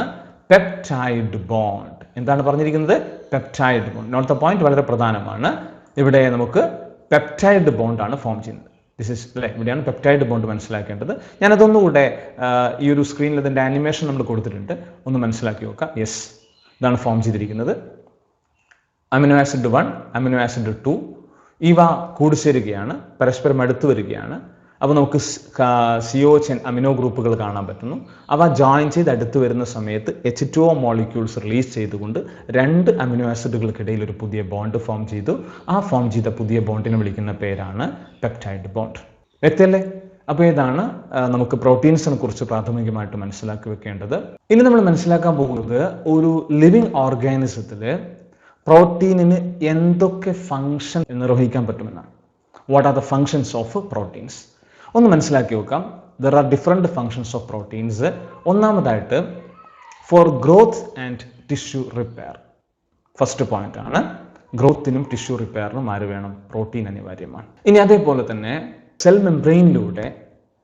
പെപ്റ്റൈഡ് ബോണ്ട്. എന്താണ് പറഞ്ഞിരിക്കുന്നത്? Peptide bond. Note the point വളരെ പ്രധാനമാണ്. ഇവിടെ നമുക്ക് പെപ്റ്റൈഡ് ബോണ്ടാണ് ഫോം ചെയ്യുന്നത്. ഇവിടെയാണ് പെപ്റ്റൈഡ് ബോണ്ട് മനസ്സിലാക്കേണ്ടത്. ഞാനതൊന്നുകൂടെ ഈ ഒരു സ്ക്രീനിൽ ഇതിൻ്റെ ആനിമേഷൻ നമ്മൾ കൊടുത്തിട്ടുണ്ട്, ഒന്ന് മനസ്സിലാക്കി നോക്കാം. യെസ്, ഇതാണ് ഫോം ചെയ്തിരിക്കുന്നത്. അമിനോ ആസിഡ് 1, അമിനോ ആസിഡ് 2 ഇവ കൂടിച്ചേരുകയാണ്, പരസ്പരം അടുത്ത് വരികയാണ്. അപ്പോൾ നമുക്ക് COH അമിനോ ഗ്രൂപ്പുകൾ കാണാൻ പറ്റുന്നു. അവ ജോയിൻ ചെയ്ത് അടുത്ത് വരുന്ന സമയത്ത് H2O മോളിക്യൂൾസ് റിലീസ് ചെയ്തുകൊണ്ട് രണ്ട് അമിനോ ആസിഡുകൾക്കിടയിൽ ഒരു പുതിയ ബോണ്ട് ഫോം ചെയ്തു. ആ ഫോം ചെയ്ത പുതിയ ബോണ്ടിനെ വിളിക്കുന്ന പേരാണ് പെപ്റ്റൈഡ് ബോണ്ട്. വ്യക്തമല്ലേ? അപ്പോൾ ഇതാണ് നമുക്ക് പ്രോട്ടീൻസിനെ കുറിച്ച് പ്രാഥമികമായിട്ട് മനസ്സിലാക്കി വെക്കേണ്ടത്. ഇനി നമ്മൾ മനസ്സിലാക്കാൻ പോകുന്നത് ഒരു ലിവിങ് ഓർഗാനിസത്തിൽ പ്രോട്ടീനിന് എന്തൊക്കെ ഫങ്ഷൻ നിർവഹിക്കാൻ പറ്റുമെന്നാണ്. What are the functions of proteins? ഒന്ന് മനസ്സിലാക്കി നോക്കാം. There are different functions of proteins. ഒന്നാമതായിട്ട് for growth and tissue repair. First point ആണ്, ഗ്രോത്തിനും ടിഷ്യൂ റിപ്പയറിനും ആര് വേണം? പ്രോട്ടീൻ അനിവാര്യമാണ്. ഇനി അതേപോലെ തന്നെ സെൽ മെംബ്രെയിനിലൂടെ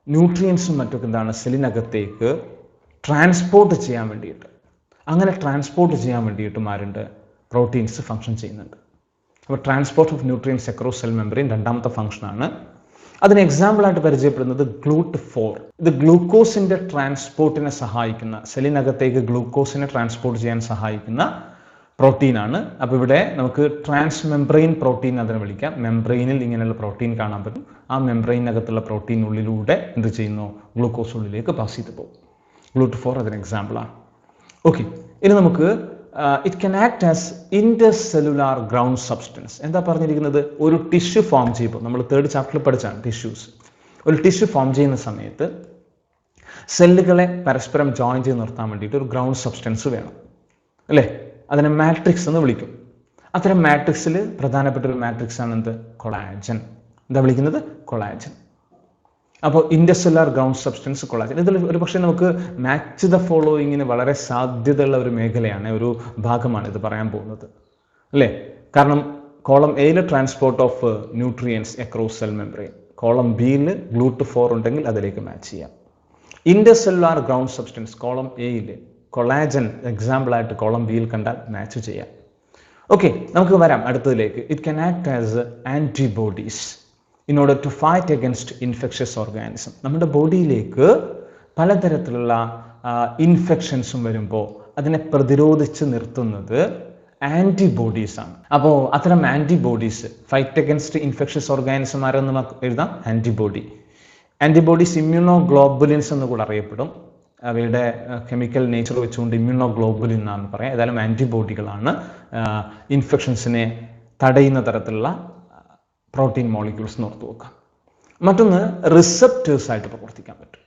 ന്യൂട്രിയൻസും മറ്റൊക്കെ എന്താണ് സെല്ലിനകത്തേക്ക് ട്രാൻസ്പോർട്ട് ചെയ്യാൻ വേണ്ടിയിട്ട്, അങ്ങനെ ട്രാൻസ്പോർട്ട് ചെയ്യാൻ വേണ്ടിയിട്ടും ആരുണ്ട്? പ്രോട്ടീൻസ് ഫങ്ഷൻ ചെയ്യുന്നുണ്ട്. അപ്പോൾ transport of nutrients across cell membrane രണ്ടാമത്തെ ഫംഗ്ഷനാണ്. അതിന് എക്സാമ്പിളായിട്ട് പരിചയപ്പെടുന്നത് GLUT4. ഇത് ഗ്ലൂക്കോസിന്റെ ട്രാൻസ്പോർട്ടിനെ സഹായിക്കുന്ന, സെല്ലിനകത്തേക്ക് ഗ്ലൂക്കോസിനെ ട്രാൻസ്പോർട്ട് ചെയ്യാൻ സഹായിക്കുന്ന പ്രോട്ടീനാണ്. അപ്പോൾ ഇവിടെ നമുക്ക് ട്രാൻസ് മെംബ്രെയിൻ പ്രോട്ടീൻ അതിനെ വിളിക്കാം. മെംബ്രെയിനിൽ ഇങ്ങനെയുള്ള പ്രോട്ടീൻ കാണാൻ പറ്റും. ആ മെംബ്രെയിനകത്തുള്ള പ്രോട്ടീനുള്ളിലൂടെ എന്ത് ചെയ്യുന്നു? ഗ്ലൂക്കോസ് ഉള്ളിലേക്ക് പാസ് ചെയ്ത് പോകും. GLUT4 അതിന് എക്സാമ്പിളാണ്. ഓക്കെ, ഇനി നമുക്ക് it can act as intercellular ground substance. എന്താ പറഞ്ഞിരിക്കുന്നത്? ഒരു ടിഷ്യൂ ഫോം ചെയ്യുമ്പോൾ, നമ്മൾ 3rd ചാപ്റ്ററിൽ പഠിച്ചാണ് ടിഷ്യൂസ്. ഒരു ടിഷ്യൂ ഫോം ചെയ്യുന്ന സമയത്ത് സെല്ലുകളെ പരസ്പരം ജോയിൻ ചെയ്ത് നിർത്താൻ വേണ്ടിയിട്ട് ഒരു ഗ്രൗണ്ട് സബ്സ്റ്റൻസ് വേണം, അല്ലേ? അതിനെ മാട്രിക്സ് എന്ന് വിളിക്കും. അത്തരം മാട്രിക്സിൽ പ്രധാനപ്പെട്ട ഒരു മാട്രിക്സ് ആണ് എന്ത്? കൊളാജൻ. എന്താ വിളിക്കുന്നത്? കൊളാജൻ. അപ്പോൾ ഇന്റർസെല്ലുലാർ ഗ്രൗണ്ട് സബ്സ്റ്റൻസ് കൊളാജൻ. ഇതിൽ ഒരു പക്ഷേ നമുക്ക് മാച്ച് ദ ഫോളോയിങ്ങിന് വളരെ സാധ്യതയുള്ള ഒരു മേഖലയാണ്, ഒരു ഭാഗമാണ് ഇത് പറയാൻ പോകുന്നത്, അല്ലേ? കാരണം കോളം എയിൽ transport of nutrients across cell membrane, column ബിയിൽ GLUT4 ഉണ്ടെങ്കിൽ അതിലേക്ക് മാച്ച് ചെയ്യാം. ഇന്റർസെല്ലുലാർ ഗ്രൗണ്ട് സബ്സ്റ്റൻസ് കോളം എയിൽ കൊളാജൻ എക്സാമ്പിളായിട്ട് കോളം ബിയിൽ കണ്ടാൽ മാച്ച് ചെയ്യാം. ഓക്കെ, നമുക്ക് വരാം അടുത്തതിലേക്ക്. It can act as antibodies in order to fight against infectious organism. നമ്മുടെ ബോഡിയിലേക്ക് പലതരത്തിലുള്ള ഇൻഫെക്ഷൻസും വരുമ്പോൾ അതിനെ പ്രതിരോധിച്ച് നിർത്തുന്നത് ആൻറ്റിബോഡീസ് ആണ്. അപ്പോൾ അത്തരം antibodies fight against infectious organism ആരെന്ന് നമുക്ക് എഴുതാം? ആൻറ്റിബോഡി. ആൻറ്റിബോഡീസ് ഇമ്മ്യൂണോഗ്ലോബുലിൻസ് എന്ന് കൂടെ അറിയപ്പെടും. അവയുടെ കെമിക്കൽ നേച്ചർ വെച്ചുകൊണ്ട് ഇമ്മ്യൂണോഗ്ലോബുലിൻ എന്നാണ് പറയാം. ഏതായാലും ആൻറ്റിബോഡികളാണ് ഇൻഫെക്ഷൻസിനെ തടയുന്ന തരത്തിലുള്ള പ്രോട്ടീൻ മോളിക്യൂൾസ് എന്ന് ഓർത്ത് നോക്കാം. മറ്റൊന്ന് റിസപ്റ്റേഴ്സ് ആയിട്ട് പ്രവർത്തിക്കാൻ പറ്റും.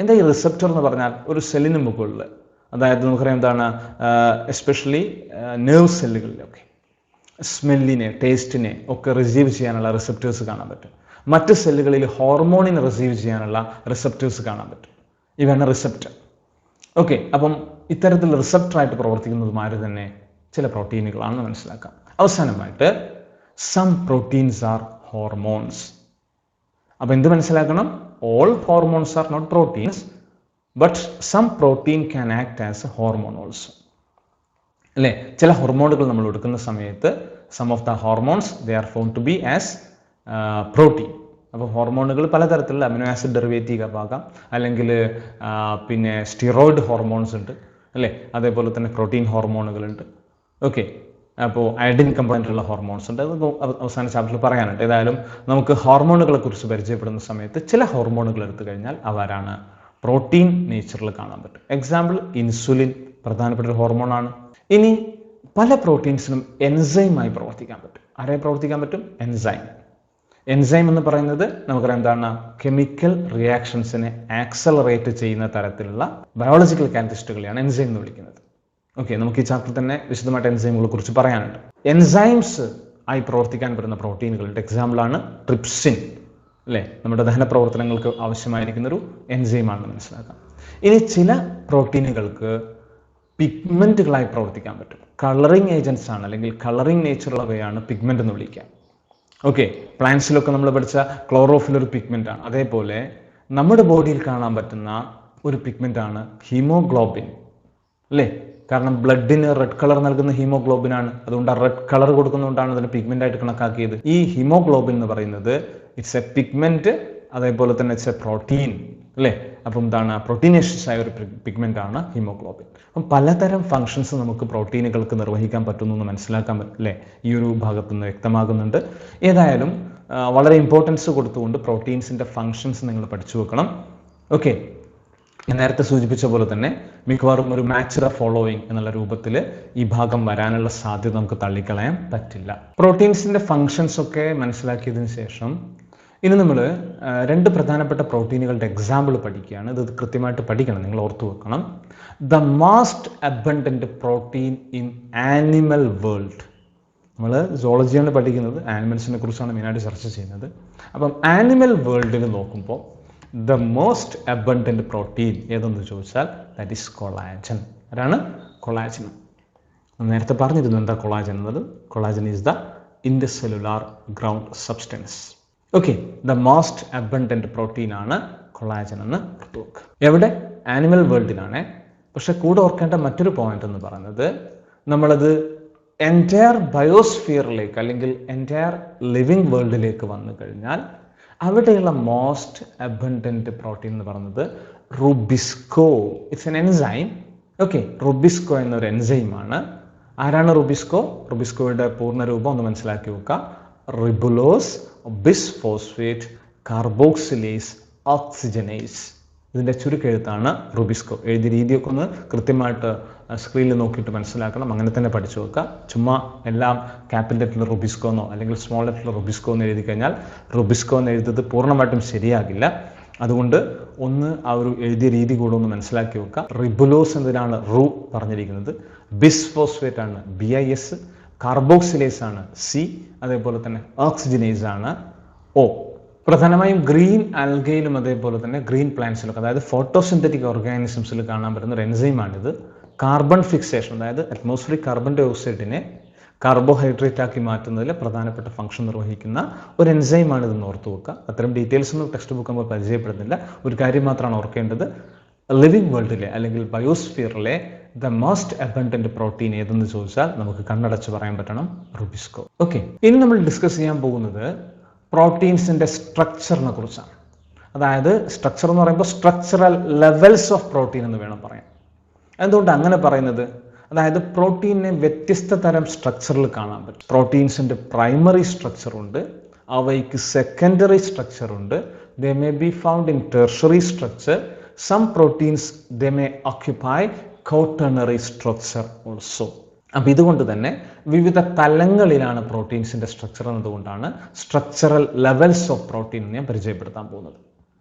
എന്താ ഈ റിസപ്റ്റർ എന്ന് പറഞ്ഞാൽ? ഒരു സെല്ലിന് മുകളിൽ, അതായത് നമുക്കറിയാം എന്താണ്, എസ്പെഷ്യലി നെർവ് സെല്ലുകളിലൊക്കെ സ്മെല്ലിനെ, ടേസ്റ്റിനെ ഒക്കെ റിസീവ് ചെയ്യാനുള്ള റിസപ്റ്റേഴ്സ് കാണാൻ പറ്റും. മറ്റ് സെല്ലുകളിൽ ഹോർമോണിനെ റിസീവ് ചെയ്യാനുള്ള റിസപ്റ്റേഴ്സ് കാണാൻ പറ്റും. ഇവയാണ് റിസപ്റ്റർ. ഓക്കെ, അപ്പം ഇത്തരത്തിൽ റിസപ്റ്ററായിട്ട് പ്രവർത്തിക്കുന്നതുമാര് തന്നെ ചില പ്രോട്ടീനുകളാണെന്ന് മനസ്സിലാക്കാം. അവസാനമായിട്ട് some proteins are hormones. അപ്പോൾ എന്ത് മനസ്സിലാക്കണം? All hormones are not proteins, but some protein can act as a hormone also. അല്ലേ, ചില ഹോർമോണുകൾ നമ്മൾ എടുക്കുന്ന സമയത്ത് some of the hormones they are found to be as protein. അപ്പോൾ ഹോർമോണുകൾ പലതരത്തിലുള്ള അമിനോ ആസിഡ് ഡെറിവേറ്റീവ് ആകാം, അല്ലെങ്കിൽ പിന്നെ സ്റ്റിറോയിഡ് ഹോർമോൺസ് ഉണ്ട് അല്ലേ, അതേപോലെ തന്നെ പ്രോട്ടീൻ ഹോർമോണുകളുണ്ട്. ഓക്കെ, അപ്പോൾ അയഡിൻ കമ്പോണൻ്റ് ഉള്ള ഹോർമോൺസ് ഉണ്ട്. അത് അവസാന ചാപ്റ്ററിൽ പറയാനുണ്ട്. ഏതായാലും നമുക്ക് ഹോർമോണുകളെ കുറിച്ച് പരിചയപ്പെടുന്ന സമയത്ത് ചില ഹോർമോണുകൾ എടുത്തു കഴിഞ്ഞാൽ അവരാണ് പ്രോട്ടീൻ നേച്ചറിൽ കാണാൻ പറ്റും. എക്സാമ്പിൾ ഇൻസുലിൻ പ്രധാനപ്പെട്ട ഒരു ഹോർമോണാണ്. ഇനി പല പ്രോട്ടീൻസിനും എൻസൈമായി പ്രവർത്തിക്കാൻ പറ്റും. ആരെ പ്രവർത്തിക്കാൻ പറ്റും? എൻസൈം. എൻസൈം എന്ന് പറയുന്നത് നമുക്കറിയാം എന്താണ്, കെമിക്കൽ റിയാക്ഷൻസിനെ ആക്സലറേറ്റ് ചെയ്യുന്ന തരത്തിലുള്ള ബയോളജിക്കൽ കാറ്റലിസ്റ്റുകളെയാണ് എൻസൈം എന്ന് വിളിക്കുന്നത്. ഓക്കെ, നമുക്ക് ഈ ചാപ്റ്ററിൽ തന്നെ വിശദമായിട്ട് എൻസൈമുകളെ കുറിച്ച് പറയാനുണ്ട്. എൻസൈംസ് ആയി പ്രവർത്തിക്കാൻ പറ്റുന്ന പ്രോട്ടീനുകളുടെ എക്സാമ്പിളാണ് ട്രിപ്സിൻ. അല്ലേ, നമ്മുടെ ദഹന പ്രവർത്തനങ്ങൾക്ക് ആവശ്യമായിരിക്കുന്ന ഒരു എൻസൈമാണെന്ന് മനസ്സിലാക്കാം. ഇനി ചില പ്രോട്ടീനുകൾക്ക് പിഗ്മെന്റുകളായി പ്രവർത്തിക്കാൻ പറ്റും. കളറിങ് ഏജൻസ് ആണ്, അല്ലെങ്കിൽ കളറിങ് നേച്ചറുള്ളവയാണ് പിഗ്മെന്റ് എന്ന് വിളിക്കുക. ഓക്കെ, പ്ലാന്റ്സിലൊക്കെ നമ്മൾ പഠിച്ച ക്ലോറോഫിൽ ഒരു പിഗ്മെന്റ് ആണ്. അതേപോലെ നമ്മുടെ ബോഡിയിൽ കാണാൻ പറ്റുന്ന ഒരു പിഗ്മെന്റ് ആണ് ഹീമോഗ്ലോബിൻ. അല്ലേ, കാരണം ബ്ലഡിന് റെഡ് കളർ നൽകുന്ന ഹീമോഗ്ലോബിൻ ആണ്. അതുകൊണ്ട് ആ റെഡ് കളർ കൊടുക്കുന്നതുകൊണ്ടാണ് അതിനെ പിഗ്മെന്റ് ആയിട്ട് കണക്കാക്കിയത്. ഈ ഹീമോഗ്ലോബിൻ എന്ന് പറയുന്നത് ഇറ്റ്സ് എ പിഗ്മെന്റ്, അതേപോലെ തന്നെ ഇറ്റ്സ് എ പ്രോട്ടീൻ. അല്ലേ, അപ്പം എന്താണ്, പ്രോട്ടീനേഷ്യസ് ആയ ഒരു പിഗ്മെന്റ് ആണ് ഹീമോഗ്ലോബിൻ. അപ്പം പലതരം ഫങ്ഷൻസ് നമുക്ക് പ്രോട്ടീനുകൾക്ക് നിർവഹിക്കാൻ പറ്റുന്നു എന്ന് മനസ്സിലാക്കാൻ പറ്റില്ലേ, ഈ ഒരു ഭാഗത്തു നിന്ന് വ്യക്തമാകുന്നുണ്ട്. ഏതായാലും വളരെ ഇമ്പോർട്ടൻസ് കൊടുത്തുകൊണ്ട് പ്രോട്ടീൻസിന്റെ ഫങ്ഷൻസ് നിങ്ങൾ പഠിച്ചു വെക്കണം. ഓക്കെ, ഞാൻ നേരത്തെ സൂചിപ്പിച്ച പോലെ തന്നെ മിക്കവാറും ഒരു മാച്ച് ദ ഫോളോയിങ് എന്നുള്ള രൂപത്തിൽ ഈ ഭാഗം വരാനുള്ള സാധ്യത നമുക്ക് തള്ളിക്കളയാൻ പറ്റില്ല. പ്രോട്ടീൻസിന്റെ ഫങ്ഷൻസ് ഒക്കെ മനസ്സിലാക്കിയതിന് ശേഷം ഇനി നമ്മൾ രണ്ട് പ്രധാനപ്പെട്ട പ്രോട്ടീനുകളുടെ എക്സാമ്പിൾ പഠിക്കുകയാണ്. ഇത് കൃത്യമായിട്ട് പഠിക്കണം, നിങ്ങൾ ഓർത്തു വെക്കണം. The most abundant protein in animal world. നമ്മൾ സോളജിയാണ് പഠിക്കുന്നത്, ആനിമൽസിനെ കുറിച്ചാണ് മെയിനായിട്ട് ചർച്ച ചെയ്യുന്നത്. അപ്പം ആനിമൽ വേൾഡിൽ നോക്കുമ്പോൾ ദ മോസ്റ്റ് അബണ്ടന്റ് പ്രോട്ടീൻ ഏതെന്ന് ചോദിച്ചാൽ ദാറ്റ് ഈസ് കൊളാജൻ. ആരാണ്? കൊളാജൻ. നേരത്തെ പറഞ്ഞിരുന്നു എന്താ കൊളാജൻ എന്നത്. Collagen is the intercellular ground substance. Okay, the most abundant protein ആണ് കൊളാജൻ എന്ന് ഓർത്തു വെക്കുക. എവിടെ? ആനിമൽ വേൾഡിലാണ്. പക്ഷെ കൂടെ ഓർക്കേണ്ട മറ്റൊരു പോയിന്റ് എന്ന് പറയുന്നത്, നമ്മളത് എൻറ്റയർ ബയോസ്ഫിയറിലേക്ക് അല്ലെങ്കിൽ എൻറ്റയർ ലിവിങ് വേൾഡിലേക്ക് വന്നു കഴിഞ്ഞാൽ അവിടെയുള്ള മോസ്റ്റ് അബണ്ടന്റ് പ്രോട്ടീൻ എന്ന് പറയുന്നത് RuBisCO. It's an enzyme. Okay, RuBisCO എന്നൊരു എൻസൈമാണ്. ആരാണ് റുബിസ്കോ? റുബിസ്കോയുടെ പൂർണ്ണ രൂപം ഒന്ന് മനസ്സിലാക്കി വെക്കുക. Ribulose bisphosphate carboxylase oxygenase. ഇതിൻ്റെ ചുരുക്കെഴുത്താണ് റുബിസ്കോ. എഴുതിയ രീതിയൊക്കെ ഒന്ന് കൃത്യമായിട്ട് സ്ക്രീനിൽ നോക്കിയിട്ട് മനസ്സിലാക്കണം. അങ്ങനെ തന്നെ പഠിച്ചു വെക്കുക. ചുമ്മാ എല്ലാം ക്യാപിറ്റൽ ലെറ്ററിൽ റുബിസ്കോ എന്നോ അല്ലെങ്കിൽ സ്മോൾ ലെറ്ററിൽ റുബിസ്കോ എന്ന് എഴുതി കഴിഞ്ഞാൽ റുബിസ്കോ എന്ന് എഴുതുന്നത് പൂർണ്ണമായിട്ടും ശരിയാകില്ല. അതുകൊണ്ട് ഒന്ന് ആ ഒരു എഴുതിയ രീതി കൂടെ ഒന്ന് മനസ്സിലാക്കി വെക്കുക. റിബുലോസ് എന്നതിനാണ് റു പറഞ്ഞിരിക്കുന്നത്. ബിസ്ഫോസ്ഫേറ്റ് ആണ് BIS. കാർബോക്സിലേസ് ആണ് C. അതേപോലെ തന്നെ ഓക്സിജനേസ് ആണ് O. പ്രധാനമായും ഗ്രീൻ ആൽഗയിലും അതേപോലെ തന്നെ ഗ്രീൻ പ്ലാന്റ്സിലൊക്കെ, അതായത് ഫോട്ടോസിന്തറ്റിക് ഓർഗാനിസംസിൽ കാണാൻ പറ്റുന്ന ഒരു എൻസൈമാണിത്. കാർബൺ ഫിക്സേഷൻ, അതായത് അറ്റ്മോസ്ഫിയറിക് കാർബൺ ഡൈ ഓക്സൈഡിനെ കാർബോഹൈഡ്രേറ്റ് ആക്കി മാറ്റുന്നതിൽ പ്രധാനപ്പെട്ട ഫംഗ്ഷൻ നിർവഹിക്കുന്ന ഒരു എൻസൈമാണ് ഇതെന്ന് ഓർത്തു വെക്കുക. അത്തരം ഡീറ്റെയിൽസ് ഒന്നും ടെക്സ്റ്റ് ബുക്ക് നമ്മൾ പരിചയപ്പെടുന്നില്ല. ഒരു കാര്യം മാത്രമാണ് ഓർക്കേണ്ടത്, ലിവിങ് വേൾഡിലെ അല്ലെങ്കിൽ ബയോസ്ഫിയറിലെ ദ മോസ്റ്റ് അബണ്ടന്റ് പ്രോട്ടീൻ ഏതെന്ന് ചോദിച്ചാൽ നമുക്ക് കണ്ണടച്ച് പറയാൻ പറ്റണം, റുബിസ്കോ. ഓക്കെ, ഇനി നമ്മൾ ഡിസ്കസ് ചെയ്യാൻ പോകുന്നത് പ്രോട്ടീൻസിന്റെ സ്ട്രക്ചറിനെ കുറിച്ചാണ്. അതായത് സ്ട്രക്ചർ എന്ന് പറയുമ്പോൾ സ്ട്രക്ചറൽ ലെവൽസ് ഓഫ് പ്രോട്ടീൻ എന്ന് വേണം പറയാൻ. എന്തുകൊണ്ട് അങ്ങനെ പറയുന്നത്? അതായത് പ്രോട്ടീനെ വ്യത്യസ്ത തരം സ്ട്രക്ചറിൽ കാണാൻ പറ്റും. പ്രോട്ടീൻസിന്റെ പ്രൈമറി സ്ട്രക്ചർ ഉണ്ട്, അവയ്ക്ക് സെക്കൻഡറി സ്ട്രക്ചർ ഉണ്ട്. They may be found in tertiary structure. Some proteins they may occupy quaternary structure also. അപ്പം ഇതുകൊണ്ട് തന്നെ വിവിധ തലങ്ങളിലാണ് പ്രോട്ടീൻസിന്റെ സ്ട്രക്ചർ എന്നതുകൊണ്ടാണ് സ്ട്രക്ചറൽ ലെവൽസ് ഓഫ് പ്രോട്ടീൻ ഞാൻ പരിചയപ്പെടുത്താൻ പോകുന്നത്.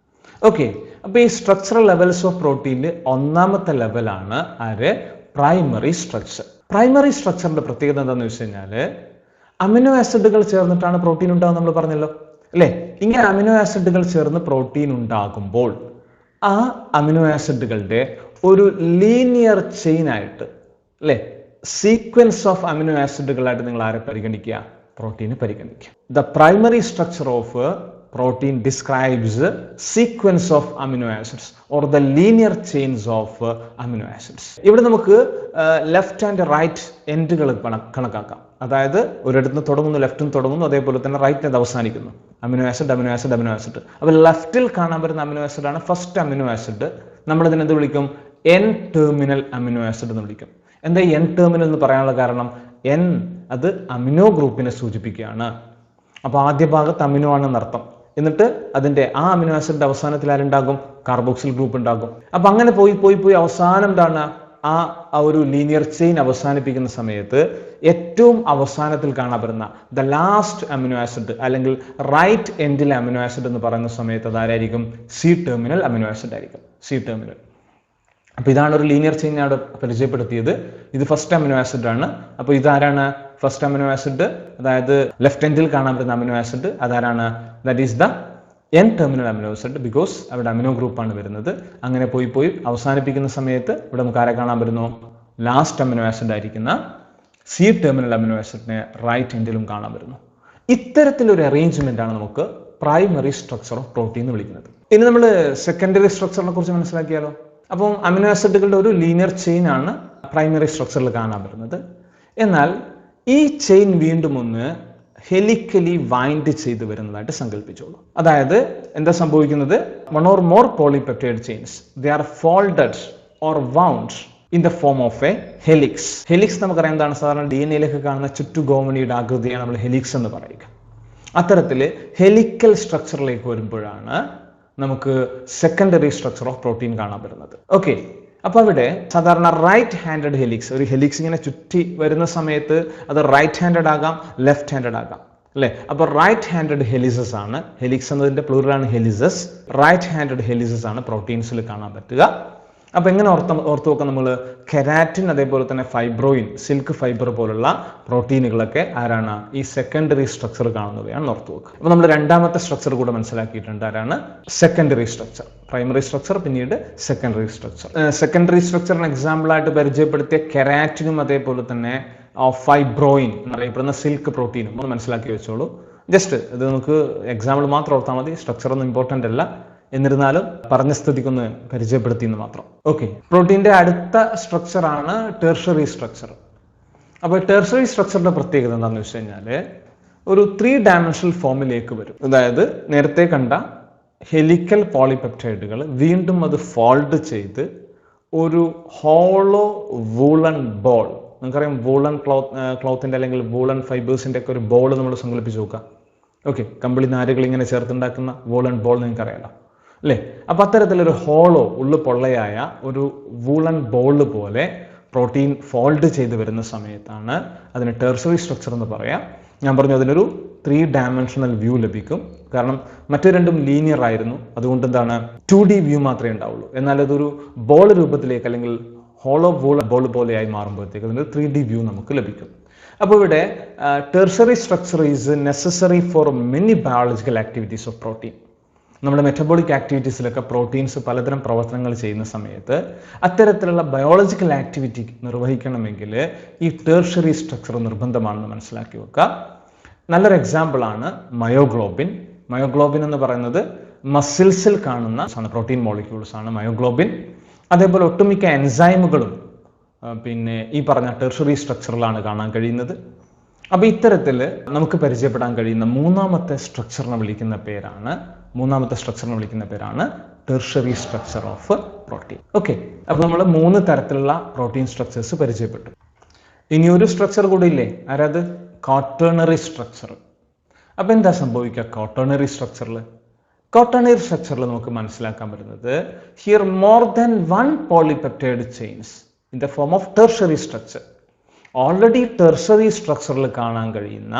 ഓക്കെ, അപ്പോൾ ഈ സ്ട്രക്ചറൽ ലെവൽസ് ഓഫ് പ്രോട്ടീനിൽ ഒന്നാമത്തെ ലെവലാണ് ആര്? Primary structure. പ്രൈമറി സ്ട്രക്ചറിന്റെ പ്രത്യേകത എന്താണെന്ന് വെച്ച് കഴിഞ്ഞാൽ അമിനോ ആസിഡുകൾ ചേർന്നിട്ടാണ് പ്രോട്ടീൻ ഉണ്ടാകുന്നത് നമ്മൾ പറഞ്ഞല്ലോ അല്ലേ. ഇങ്ങനെ അമിനോ ആസിഡുകൾ ചേർന്ന് പ്രോട്ടീൻ ഉണ്ടാകുമ്പോൾ ആ അമിനോ ആസിഡുകളുടെ ഒരു ലീനിയർ ചെയിൻ ആയിട്ട് അല്ലേ, സീക്വൻസ് ഓഫ് അമിനോ ആസിഡുകളായിട്ട് നിങ്ങൾ ആരെ പരിഗണിക്കുക? പ്രോട്ടീനെ പരിഗണിക്കുക. The primary structure of protein describes a sequence of amino acids or the linear chains of amino acids. ഇവിടെ നമുക്ക് ലെഫ്റ്റ് ആൻഡ് റൈറ്റ് എൻഡുകൾ കണക്കാക്കാം. അതായത് ഒരിടത്ത് നിന്ന് തുടങ്ങുന്നു, ലെഫ്റ്റിൽ നിന്ന് തുടങ്ങുന്നു, അതേപോലെ തന്നെ റൈറ്റിൽ അത് അവസാനിക്കുന്നു. Amino acid amino acid amino acid. അപ്പോൾ ലെഫ്റ്റിൽ കാണാൻ പറ്റുന്ന അമിനോ ആസിഡ് ആണ് ഫസ്റ്റ് അമിനോ ആസിഡ്. നമ്മൾ ഇതിനെന്ത് വിളിക്കും? എൻ ടെർമിനൽ അമിനോ ആസിഡ് എന്ന് വിളിക്കും. എന്താ എൻ ടെർമിനൽ എന്ന് പറയാനുള്ള കാരണം? എൻ അത് അമിനോ ഗ്രൂപ്പിനെ സൂചിപ്പിക്കുകയാണ്. അപ്പോൾ ആദ്യ ഭാഗത്ത് അമിനോ ആണെന്ന് അർത്ഥം. എന്നിട്ട് അതിന്റെ ആ അമിനോ ആസിഡിന്റെ അവസാനത്തിൽ ആരുണ്ടാകും? കാർബോക്സിൽ ഗ്രൂപ്പ് ഉണ്ടാകും. അപ്പൊ അങ്ങനെ പോയി അവസാനം എന്താണ്? ആ ഒരു ലീനിയർ ചെയിൻ അവസാനിപ്പിക്കുന്ന സമയത്ത് ഏറ്റവും അവസാനത്തിൽ കാണപ്പെടുന്ന ദ ലാസ്റ്റ് അമിനോ ആസിഡ് അല്ലെങ്കിൽ റൈറ്റ് എൻഡിലെ അമിനോ ആസിഡ് എന്ന് പറയുന്ന സമയത്ത് അതാരായിരിക്കും? സി ടെർമിനൽ അമിനോ ആസിഡ് ആയിരിക്കും. C terminal. അപ്പൊ ഇതാണ് ഒരു ലീനിയർ ചെയിൻ ഞാൻ പരിചയപ്പെടുത്തിയത്. ഇത് ഫസ്റ്റ് അമിനോ ആസിഡ് ആണ്. അപ്പൊ ഇതാരാണ് ഫസ്റ്റ് അമിനോ ആസിഡ്? അതായത് ലെഫ്റ്റ് എൻഡിൽ കാണാൻ പറ്റുന്ന അമിനോ ആസിഡ് അതാരാണ്? That is the N terminal amino acid. Because അവിടെ അമിനോ ഗ്രൂപ്പാണ് വരുന്നത്. അങ്ങനെ പോയി അവസാനിപ്പിക്കുന്ന സമയത്ത് ഇവിടെ നമുക്ക് ആരെ കാണാൻ പറ്റുന്നു? ലാസ്റ്റ് അമിനോ ആസിഡ് ആയിരിക്കുന്ന സി ടെർമിനൽ അമിനോ ആസിഡിനെ റൈറ്റ് എൻഡിലും കാണാൻ പറ്റുന്നു. ഇത്തരത്തിലൊരു അറേഞ്ച്മെന്റ് ആണ് നമുക്ക് പ്രൈമറി സ്ട്രക്ചർ ഓഫ് പ്രോട്ടീൻ എന്ന് വിളിക്കുന്നത്. ഇനി നമ്മൾ സെക്കൻഡറി സ്ട്രക്ചറിനെ കുറിച്ച് മനസ്സിലാക്കിയാലോ? അപ്പം അമിനോ ആസിഡുകളുടെ ഒരു ലീനിയർ ചെയിൻ ആണ് പ്രൈമറി സ്ട്രക്ചറിൽ കാണാൻ പറ്റുന്നത്. എന്നാൽ ഈ ചെയിൻ വീണ്ടും ഒന്ന് ഹെലിക്കലി വൈൻഡ് ചെയ്ത് വരുന്നതായിട്ട് സങ്കല്പിച്ചോളൂ. അതായത് എന്താ സംഭവിക്കുന്നത്? One or more polypeptide chains they are folded or wound in the form of A helix. Helix നമുക്കറിയാം എന്താണ്? സാധാരണ DNA-യിലൊക്കെ കാണുന്ന ചുറ്റുഗോമണിയുടെ ആകൃതിയാണ് നമ്മൾ ഹെലിക്സ് എന്ന് പറയുക. അത്തരത്തിൽ ഹെലിക്കൽ സ്ട്രക്ചറിലേക്ക് വരുമ്പോഴാണ് നമുക്ക് സെക്കൻഡറി സ്ട്രക്ചർ ഓഫ് പ്രോട്ടീൻ കാണാൻ പറ്റുന്നത്. ഓക്കെ, അപ്പൊ അവിടെ സാധാരണ റൈറ്റ് ഹാൻഡഡ് ഹെലിക്സ്, ഒരു ഹെലിക്സ് ഇങ്ങനെ ചുറ്റി വരുന്ന സമയത്ത് അത് റൈറ്റ് ഹാൻഡഡ് ആകാം, ലെഫ്റ്റ് ഹാൻഡഡ് ആകാം, അല്ലെ? അപ്പൊ റൈറ്റ് ഹാൻഡഡ് ഹെലിസസ് ആണ്, ഹെലിക്സ് എന്നതിന്റെ പ്ലൂറലാണ് ഹെലിസസ്. റൈറ്റ് ഹാൻഡഡ് ഹെലിസസ് ആണ് പ്രോട്ടീൻസിൽ കാണാൻ പറ്റുക. അപ്പൊ എങ്ങനെ ഓർത്തു നോക്കാം നമ്മൾ? കെരാറ്റിൻ, അതേപോലെ തന്നെ ഫൈബ്രോയിൻ, സിൽക്ക് ഫൈബർ പോലുള്ള പ്രോട്ടീനുകളൊക്കെ ആരാണ്? ഈ സെക്കൻഡറി സ്ട്രക്ചർ കാണുന്നവയാണ് ഓർത്തു നോക്കുക. അപ്പൊ നമ്മൾ രണ്ടാമത്തെ സ്ട്രക്ചർ കൂടെ മനസ്സിലാക്കിയിട്ടുണ്ട്. ആരാണ്? Secondary structure. പ്രൈമറി സ്ട്രക്ചർ, പിന്നീട് സെക്കൻഡറി സ്ട്രക്ചർ. സെക്കൻഡറി സ്ട്രക്ചറിന് എക്സാമ്പിൾ ആയിട്ട് പരിചയപ്പെടുത്തിയ കെരാറ്റിനും അതേപോലെ തന്നെ ഫൈബ്രോയിൻ എന്നറിയപ്പെടുന്ന സിൽക്ക് പ്രോട്ടീനും ഒന്ന് മനസ്സിലാക്കി വെച്ചോളൂ. ജസ്റ്റ് ഇത് നമുക്ക് എക്സാമ്പിൾ മാത്രം ഓർത്താൽ മതി. സ്ട്രക്ചർ ഒന്നും ഇമ്പോർട്ടൻ്റ് അല്ല, എന്നിരുന്നാലും പറഞ്ഞ സ്ഥിതിക്കൊന്ന് പരിചയപ്പെടുത്തി എന്ന് മാത്രം. ഓക്കെ, പ്രോട്ടീന്റെ അടുത്ത സ്ട്രക്ചർ ആണ് ടെർഷറി സ്ട്രക്ചർ. അപ്പോൾ ടെർഷറി സ്ട്രക്ചറിന്റെ പ്രത്യേകത എന്താണെന്ന് വെച്ച് കഴിഞ്ഞാൽ ഒരു 3 ഡയമെൻഷണൽ ഫോമിലേക്ക് വരും. അതായത് നേരത്തെ കണ്ട ഹെലിക്കൽ പോളിപെപ്റ്റൈഡുകൾ വീണ്ടും അത് ഫോൾഡ് ചെയ്ത് ഒരു ഹോളോ വൂളൺ ബോൾ, നമുക്കറിയാം വൂളൺ ക്ലോത്തിന്റെ അല്ലെങ്കിൽ വൂളൺ ഫൈബേഴ്സിന്റെ ഒക്കെ ഒരു ബോൾ നമ്മൾ സങ്കല്പിച്ച് നോക്കാം. ഓക്കെ, കമ്പിളി നാരുകൾ ഇങ്ങനെ ചേർത്തുണ്ടാക്കുന്ന വൂളൺ ബോൾ നിങ്ങൾക്ക് അറിയാലോ, അല്ലേ? അപ്പൊ അത്തരത്തിലൊരു ഹോളോ, ഉള്ളു പൊള്ളയായ ഒരു വൂളൺ ബോൾ പോലെ പ്രോട്ടീൻ ഫോൾഡ് ചെയ്ത് വരുന്ന സമയത്താണ് അതിന് ടെർഷറി സ്ട്രക്ചർ എന്ന് പറയാം. ഞാൻ പറഞ്ഞു അതിനൊരു 3 ഡയമെൻഷണൽ വ്യൂ ലഭിക്കും. കാരണം മറ്റു രണ്ടും ലീനിയർ ആയിരുന്നു, അതുകൊണ്ട് എന്താണ് 2D വ്യൂ മാത്രമേ ഉണ്ടാവുള്ളൂ. എന്നാൽ അതൊരു ബോൾ രൂപത്തിലേക്ക് അല്ലെങ്കിൽ ഹോളോ ബോൾ പോലെയായി മാറുമ്പോഴത്തേക്ക് അതിന് 3D വ്യൂ നമുക്ക് ലഭിക്കും. അപ്പോൾ ഇവിടെ tertiary structure is necessary for many biological activities of protein. നമ്മുടെ മെറ്റബോളിക് ആക്ടിവിറ്റീസിലൊക്കെ പ്രോട്ടീൻസ് പലതരം പ്രവർത്തനങ്ങൾ ചെയ്യുന്ന സമയത്ത് അത്തരത്തിലുള്ള ബയോളജിക്കൽ ആക്ടിവിറ്റി നിർവഹിക്കണമെങ്കിൽ ഈ ടെർഷറി സ്ട്രക്ചർ നിർബന്ധമാണെന്ന് മനസ്സിലാക്കി വെക്കുക. നല്ലൊരു എക്സാമ്പിൾ ആണ് മയോഗ്ലോബിൻ. മയോഗ്ലോബിൻ എന്ന് പറയുന്നത് മസിൽസിൽ കാണുന്ന പ്രോട്ടീൻ മോളിക്യൂൾസ് ആണ് മയോഗ്ലോബിൻ. അതേപോലെ ഒട്ടുമിക്ക എൻസൈമുകളും പിന്നെ ഈ പറഞ്ഞ ടെർഷറി സ്ട്രക്ചറിലാണ് കാണാൻ കഴിയുന്നത്. അപ്പോൾ ഇത്തരത്തിൽ നമുക്ക് പരിചയപ്പെടാൻ കഴിയുന്ന മൂന്നാമത്തെ സ്ട്രക്ചറിനെ വിളിക്കുന്ന പേരാണ് tertiary structure of protein. Okay, അപ്പോൾ നമ്മൾ 3 തരത്തിലുള്ള പ്രോട്ടീൻ സ്ട്രക്ചേഴ്സ് പരിചയപ്പെട്ടു. ഇനി ഒരു സ്ട്രക്ചർ കൂടി ഇല്ലേ? ആരത്? Quaternary structure. അപ്പൊ എന്താ സംഭവിക്കുക ക്വാട്ടേണറി സ്ട്രക്ചറിൽ? ക്വാട്ടേണറി സ്ട്രക്ചറിൽ നമുക്ക് മനസ്സിലാക്കാൻ പറ്റുന്നത് here more than 1 polypeptide chains in the form of tertiary structure. Already tertiary സ്ട്രക്ചറിൽ കാണാൻ കഴിയുന്ന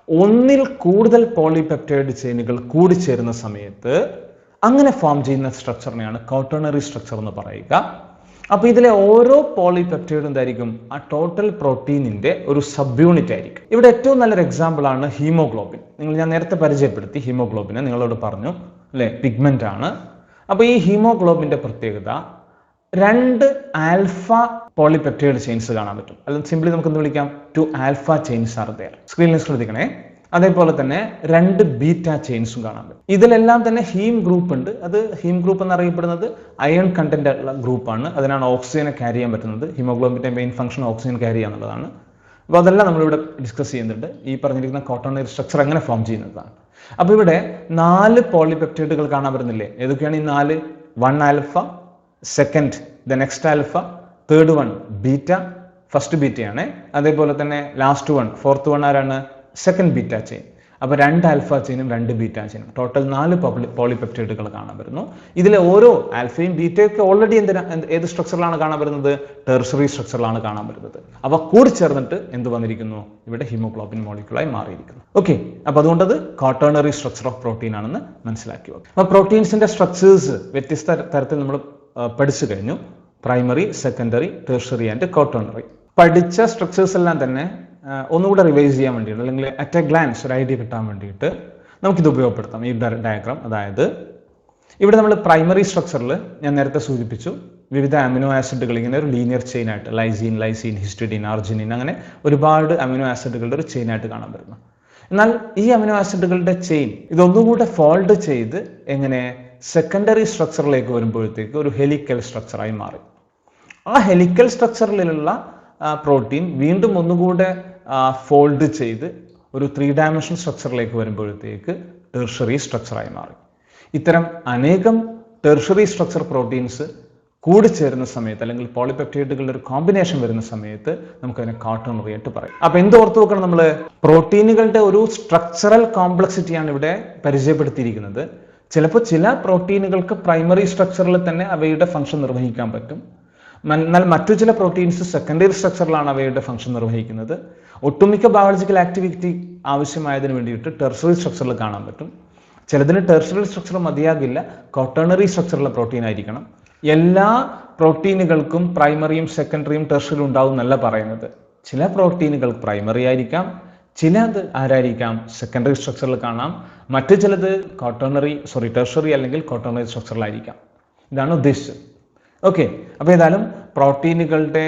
ഒന്നിൽ കൂടുതൽ പോളിപെപ്റ്റൈഡ് ചെയിനുകൾ കൂടിച്ചേരുന്ന സമയത്ത് അങ്ങനെ ഫോം ചെയ്യുന്ന സ്ട്രക്ചറിനെയാണ് ക്വാട്ടേണറി സ്ട്രക്ചർ എന്ന് പറയുക. അപ്പൊ ഇതിലെ ഓരോ പോളിപെപ്റ്റൈഡും എന്തായിരിക്കും? ആ ടോട്ടൽ പ്രോട്ടീനിന്റെ ഒരു സബ് യൂണിറ്റ് ആയിരിക്കും. ഇവിടെ ഏറ്റവും നല്ലൊരു എക്സാമ്പിൾ ആണ് ഹീമോഗ്ലോബിൻ. ഞാൻ നേരത്തെ പരിചയപ്പെടുത്തി ഹീമോഗ്ലോബിനെ, നിങ്ങളോട് പറഞ്ഞു അല്ലെ, പിഗ്മെന്റ് ആണ്. അപ്പൊ ഈ ഹീമോഗ്ലോബിന്റെ പ്രത്യേകത 2 ആൽഫ പോളിപെപ്റ്റൈഡ് ചെയിൻസ് കാണാൻ പറ്റും. അല്ലെങ്കിൽ സിംപ്ലി നമുക്ക് എന്ത് വിളിക്കാം? 2 ആൽഫ ചെയിൻസ് ആർ ദെയർ. സ്ക്രീനിൽ ശ്രദ്ധിക്കണേ. അതേപോലെ തന്നെ 2 ബീറ്റ ചെയിൻസും കാണാൻ പറ്റും. ഇതിലെല്ലാം തന്നെ ഹീം ഗ്രൂപ്പ് ഉണ്ട്. അത് ഹീം ഗ്രൂപ്പ് എന്നറിയപ്പെടുന്നത് അയൺ കണ്ടന്റ് ഉള്ള ഗ്രൂപ്പാണ്. അതിനാണ് ഓക്സിജനെ ക്യാരി ചെയ്യാൻ പറ്റുന്നത്. ഹീമോഗ്ലോബിന്റെ മെയിൻ ഫംഗ്ഷൻ ഓക്സിജൻ ക്യാരി ചെയ്യുക എന്നുള്ളതാണ്. അപ്പോൾ അതെല്ലാം നമ്മളിവിടെ ഡിസ്കസ് ചെയ്യുന്നുണ്ട്. ഈ പറഞ്ഞിരിക്കുന്ന ക്വാട്ടർണറി സ്ട്രക്ചർ എങ്ങനെ ഫോം ചെയ്യുന്നതാണ്. അപ്പോൾ ഇവിടെ 4 പോളിപെപ്റ്റൈഡുകൾ കാണാൻ പറ്റുന്നില്ലേ? ഏതൊക്കെയാണ് ഈ 4? 1 alpha, second the next alpha, third one beta, first ബീറ്റയാണ്. അതേപോലെ തന്നെ ലാസ്റ്റ് വൺ ഫോർത്ത് വൺ ആരാണ്? Second beta chain. അപ്പോൾ 2 ആൽഫ ചെയിനും 2 ബീറ്റ ചെയിനും ടോട്ടൽ 4 പോളിപെപ്റ്റൈഡുകൾ കാണാൻ വരുന്നു. ഇതിലെ ഓരോ ആൽഫയും ബീറ്റയൊക്കെ ഓൾറെഡി ഏത് സ്ട്രക്ചറിലാണ് കാണാൻ വരുന്നത്? ടെർഷറി സ്ട്രക്ചറിലാണ് കാണാൻ വരുന്നത്. അവ കൂടി ചേർന്നിട്ട് എന്ത് വന്നിരിക്കുന്നു? ഇവിടെ ഹീമോഗ്ലോബിൻ മോളിക്യൂളായി മാറിയിരിക്കുന്നു. ഓക്കെ, അപ്പോൾ അതുകൊണ്ട് അത് ക്വാട്ടേണറി സ്ട്രക്ചർ ഓഫ് പ്രോട്ടീൻ ആണെന്ന് മനസ്സിലാക്കി വെക്കും. അപ്പോൾ പ്രോട്ടീൻസിന്റെ സ്ട്രക്ചേഴ്സ് വ്യത്യസ്ത തരത്തിൽ നമ്മൾ പഠിച്ചു കഴിഞ്ഞു. Primary, secondary, tertiary and quaternary. പഠിച്ച സ്ട്രക്ചേഴ്സ് എല്ലാം തന്നെ ഒന്നുകൂടെ റിവൈസ് ചെയ്യാൻ വേണ്ടിയിട്ട്, അല്ലെങ്കിൽ അറ്റ് എ ഗ്ലാൻസ് ഒരു ഐഡിയ കിട്ടാൻ വേണ്ടിയിട്ട് നമുക്കിത് ഉപയോഗപ്പെടുത്താം, ഈ ഡയഗ്രാം. അതായത് ഇവിടെ നമ്മൾ പ്രൈമറി സ്ട്രക്ചറിൽ ഞാൻ നേരത്തെ സൂചിപ്പിച്ചു, വിവിധ അമിനോ ആസിഡുകൾ ഇങ്ങനെ ഒരു ലീനിയർ ചെയിൻ ആയിട്ട് ലൈസീൻ, ഹിസ്റ്റഡിൻ, അർജിനിൻ, അങ്ങനെ ഒരുപാട് അമിനോ ആസിഡുകളുടെ ഒരു ചെയിൻ ആയിട്ട് കാണാൻ വരുന്നു. എന്നാൽ ഈ അമിനോ ആസിഡുകളുടെ ചെയിൻ ഇതൊന്നുകൂടെ ഫോൾഡ് ചെയ്ത് എങ്ങനെ സെക്കൻഡറി സ്ട്രക്ചറിലേക്ക് വരുമ്പോഴത്തേക്ക് ഒരു ഹെലിക്കൽ സ്ട്രക്ചറായി മാറി. ആ ഹെലിക്കൽ സ്ട്രക്ചറിലുള്ള പ്രോട്ടീൻ വീണ്ടും ഒന്നുകൂടെ ഫോൾഡ് ചെയ്ത് ഒരു 3 ഡയമെൻഷൻ സ്ട്രക്ചറിലേക്ക് വരുമ്പോഴത്തേക്ക് ടെർഷറി സ്ട്രക്ചറായി മാറി. ഇത്തരം അനേകം ടെർഷറി സ്ട്രക്ചർ പ്രോട്ടീൻസ് കൂടിച്ചേരുന്ന സമയത്ത്, അല്ലെങ്കിൽ പോളിപെപ്റ്റൈഡുകളുടെ ഒരു കോമ്പിനേഷൻ വരുന്ന സമയത്ത് നമുക്കതിനെ ക്വാട്ടേണറി ആയിട്ട് പറയും. അപ്പൊ എന്ത് ഓർത്ത് വെക്കണം? നമ്മൾ പ്രോട്ടീനുകളുടെ ഒരു സ്ട്രക്ചറൽ കോംപ്ലക്സിറ്റിയാണ് ഇവിടെ പരിചയപ്പെടുത്തിയിരിക്കുന്നത്. ചിലപ്പോൾ ചില പ്രോട്ടീനുകൾക്ക് പ്രൈമറി സ്ട്രക്ചറിൽ തന്നെ അവയുടെ ഫംഗ്ഷൻ നിർവഹിക്കാൻ പറ്റും. എന്നാൽ മറ്റു ചില പ്രോട്ടീൻസ് സെക്കൻഡറി സ്ട്രക്ചറിലാണ് അവയുടെ ഫംഗ്ഷൻ നിർവഹിക്കുന്നത്. ഒട്ടുമിക്ക ബയോളജിക്കൽ ആക്ടിവിറ്റി ആവശ്യമായതിനു വേണ്ടിയിട്ട് ടെർഷറി സ്ട്രക്ചറിൽ കാണാൻ പറ്റും. ചിലതിന് ടെർഷറി സ്ട്രക്ചർ മതിയാകില്ല, ക്വാട്ടേണറി സ്ട്രക്ചറിലെ പ്രോട്ടീൻ ആയിരിക്കണം. എല്ലാ പ്രോട്ടീനുകൾക്കും പ്രൈമറിയും സെക്കൻഡറിയും ടെർഷറിയും ഉണ്ടാവും എന്നല്ല പറയുന്നത്. ചില പ്രോട്ടീനുകൾ പ്രൈമറി ആയിരിക്കാം, ചിലത് ആരായിരിക്കാം? സെക്കൻഡറി സ്ട്രക്ചറിൽ കാണാം. മറ്റു ചിലത് ടെർഷറി അല്ലെങ്കിൽ ക്വാട്ടേണറി സ്ട്രക്ചറിലായിരിക്കാം. ഇതാണ് ഉദ്ദേശിച്ചത്. ഓക്കെ, അപ്പോൾ ഏതായാലും പ്രോട്ടീനുകളുടെ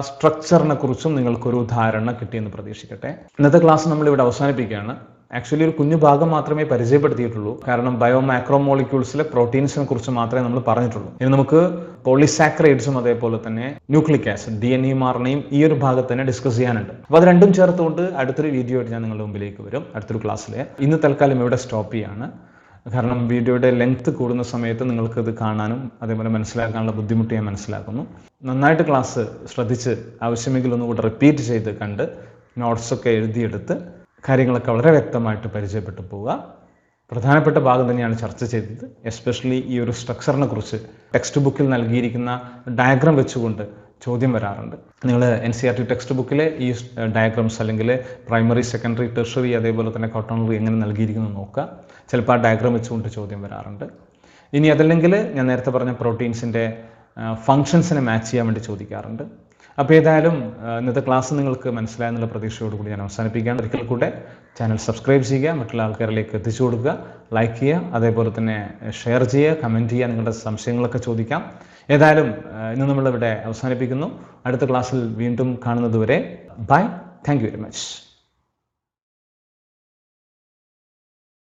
സ്ട്രക്ചറിനെ കുറിച്ചും നിങ്ങൾക്കൊരു ധാരണ കിട്ടിയെന്ന് പ്രതീക്ഷിക്കട്ടെ. ഇന്നത്തെ ക്ലാസ് നമ്മളിവിടെ അവസാനിപ്പിക്കുകയാണ്. ആക്ച്വലി ഒരു കുഞ്ഞു ഭാഗം മാത്രമേ പരിചയപ്പെടുത്തിയിട്ടുള്ളൂ. കാരണം ബയോ മാക്രോ മോളിക്യൂൾസിലെ പ്രോട്ടീൻസിനെ കുറിച്ച് മാത്രമേ നമ്മൾ പറഞ്ഞിട്ടുള്ളൂ. ഇനി നമുക്ക് പോളിസാക്കറൈഡ്സും അതേപോലെ തന്നെ ന്യൂക്ലിക് ആസിഡ് DNA-യും RNA-യും ഈ ഒരു ഭാഗത്ത് തന്നെ ഡിസ്കസ് ചെയ്യാനുണ്ട്. അപ്പോൾ അത് രണ്ടും ചേർത്തുകൊണ്ട് അടുത്തൊരു വീഡിയോ ആയിട്ട് ഞാൻ നിങ്ങളുടെ മുമ്പിലേക്ക് വരും അടുത്തൊരു ക്ലാസ്സിൽ. ഇന്ന് തൽക്കാലം ഇവിടെ സ്റ്റോപ്പ് ചെയ്യാണ്. കാരണം വീഡിയോയുടെ ലെങ്ത് കൂടുന്ന സമയത്ത് നിങ്ങൾക്കത് കാണാനും അതേപോലെ മനസ്സിലാക്കാനുള്ള ബുദ്ധിമുട്ട് ഞാൻ മനസ്സിലാക്കുന്നു. നന്നായിട്ട് ക്ലാസ് ശ്രദ്ധിച്ച് ആവശ്യമെങ്കിൽ ഒന്നുകൂടെ റിപ്പീറ്റ് ചെയ്ത് കണ്ട് നോട്ട്സൊക്കെ എഴുതിയെടുത്ത് കാര്യങ്ങളൊക്കെ വളരെ വ്യക്തമായിട്ട് പരിചയപ്പെട്ടു പോവുക. പ്രധാനപ്പെട്ട ഭാഗം തന്നെയാണ് ചർച്ച ചെയ്തത്. എസ്പെഷ്യലി ഈ ഒരു സ്ട്രക്ചറിനെ കുറിച്ച് ടെക്സ്റ്റ് ബുക്കിൽ നൽകിയിരിക്കുന്ന ഡയഗ്രാം വെച്ചുകൊണ്ട് ചോദ്യം വരാറുണ്ട്. നിങ്ങൾ NCERT ടെക്സ്റ്റ് ബുക്കിലെ ഈ ഡയഗ്രാംസ് അല്ലെങ്കിൽ പ്രൈമറി, സെക്കൻഡറി, ടെർഷറി അതേപോലെ തന്നെ ക്വാട്ടേണറി എങ്ങനെ നൽകിയിരിക്കുന്നു നോക്കുക. ചിലപ്പോൾ ആ ഡയഗ്രാം വെച്ചുകൊണ്ട് ചോദ്യം വരാറുണ്ട്. ഇനി അതല്ലെങ്കിൽ ഞാൻ നേരത്തെ പറഞ്ഞ പ്രോട്ടീൻസിൻ്റെ ഫങ്ഷൻസിനെ മാച്ച് ചെയ്യാൻ വേണ്ടി ചോദിക്കാറുണ്ട്. അപ്പോൾ ഏതായാലും ഇന്നത്തെ ക്ലാസ് നിങ്ങൾക്ക് മനസ്സിലായെന്നുള്ള പ്രതീക്ഷയോടുകൂടി ഞാൻ അവസാനിപ്പിക്കുകയാണ്. ഒരിക്കൽ കൂടെ ചാനൽ സബ്സ്ക്രൈബ് ചെയ്യുക, മറ്റുള്ള ആൾക്കാരിലേക്ക് എത്തിച്ചു കൊടുക്കുക, ലൈക്ക് ചെയ്യുക, അതേപോലെ തന്നെ ഷെയർ ചെയ്യുക, കമൻറ്റ് ചെയ്യുക, നിങ്ങളുടെ സംശയങ്ങളൊക്കെ ചോദിക്കാം. ഏതായാലും ഇന്ന് നമ്മളിവിടെ അവസാനിപ്പിക്കുന്നു. അടുത്ത ക്ലാസ്സിൽ വീണ്ടും കാണുന്നതുവരെ bye. Thank you very much.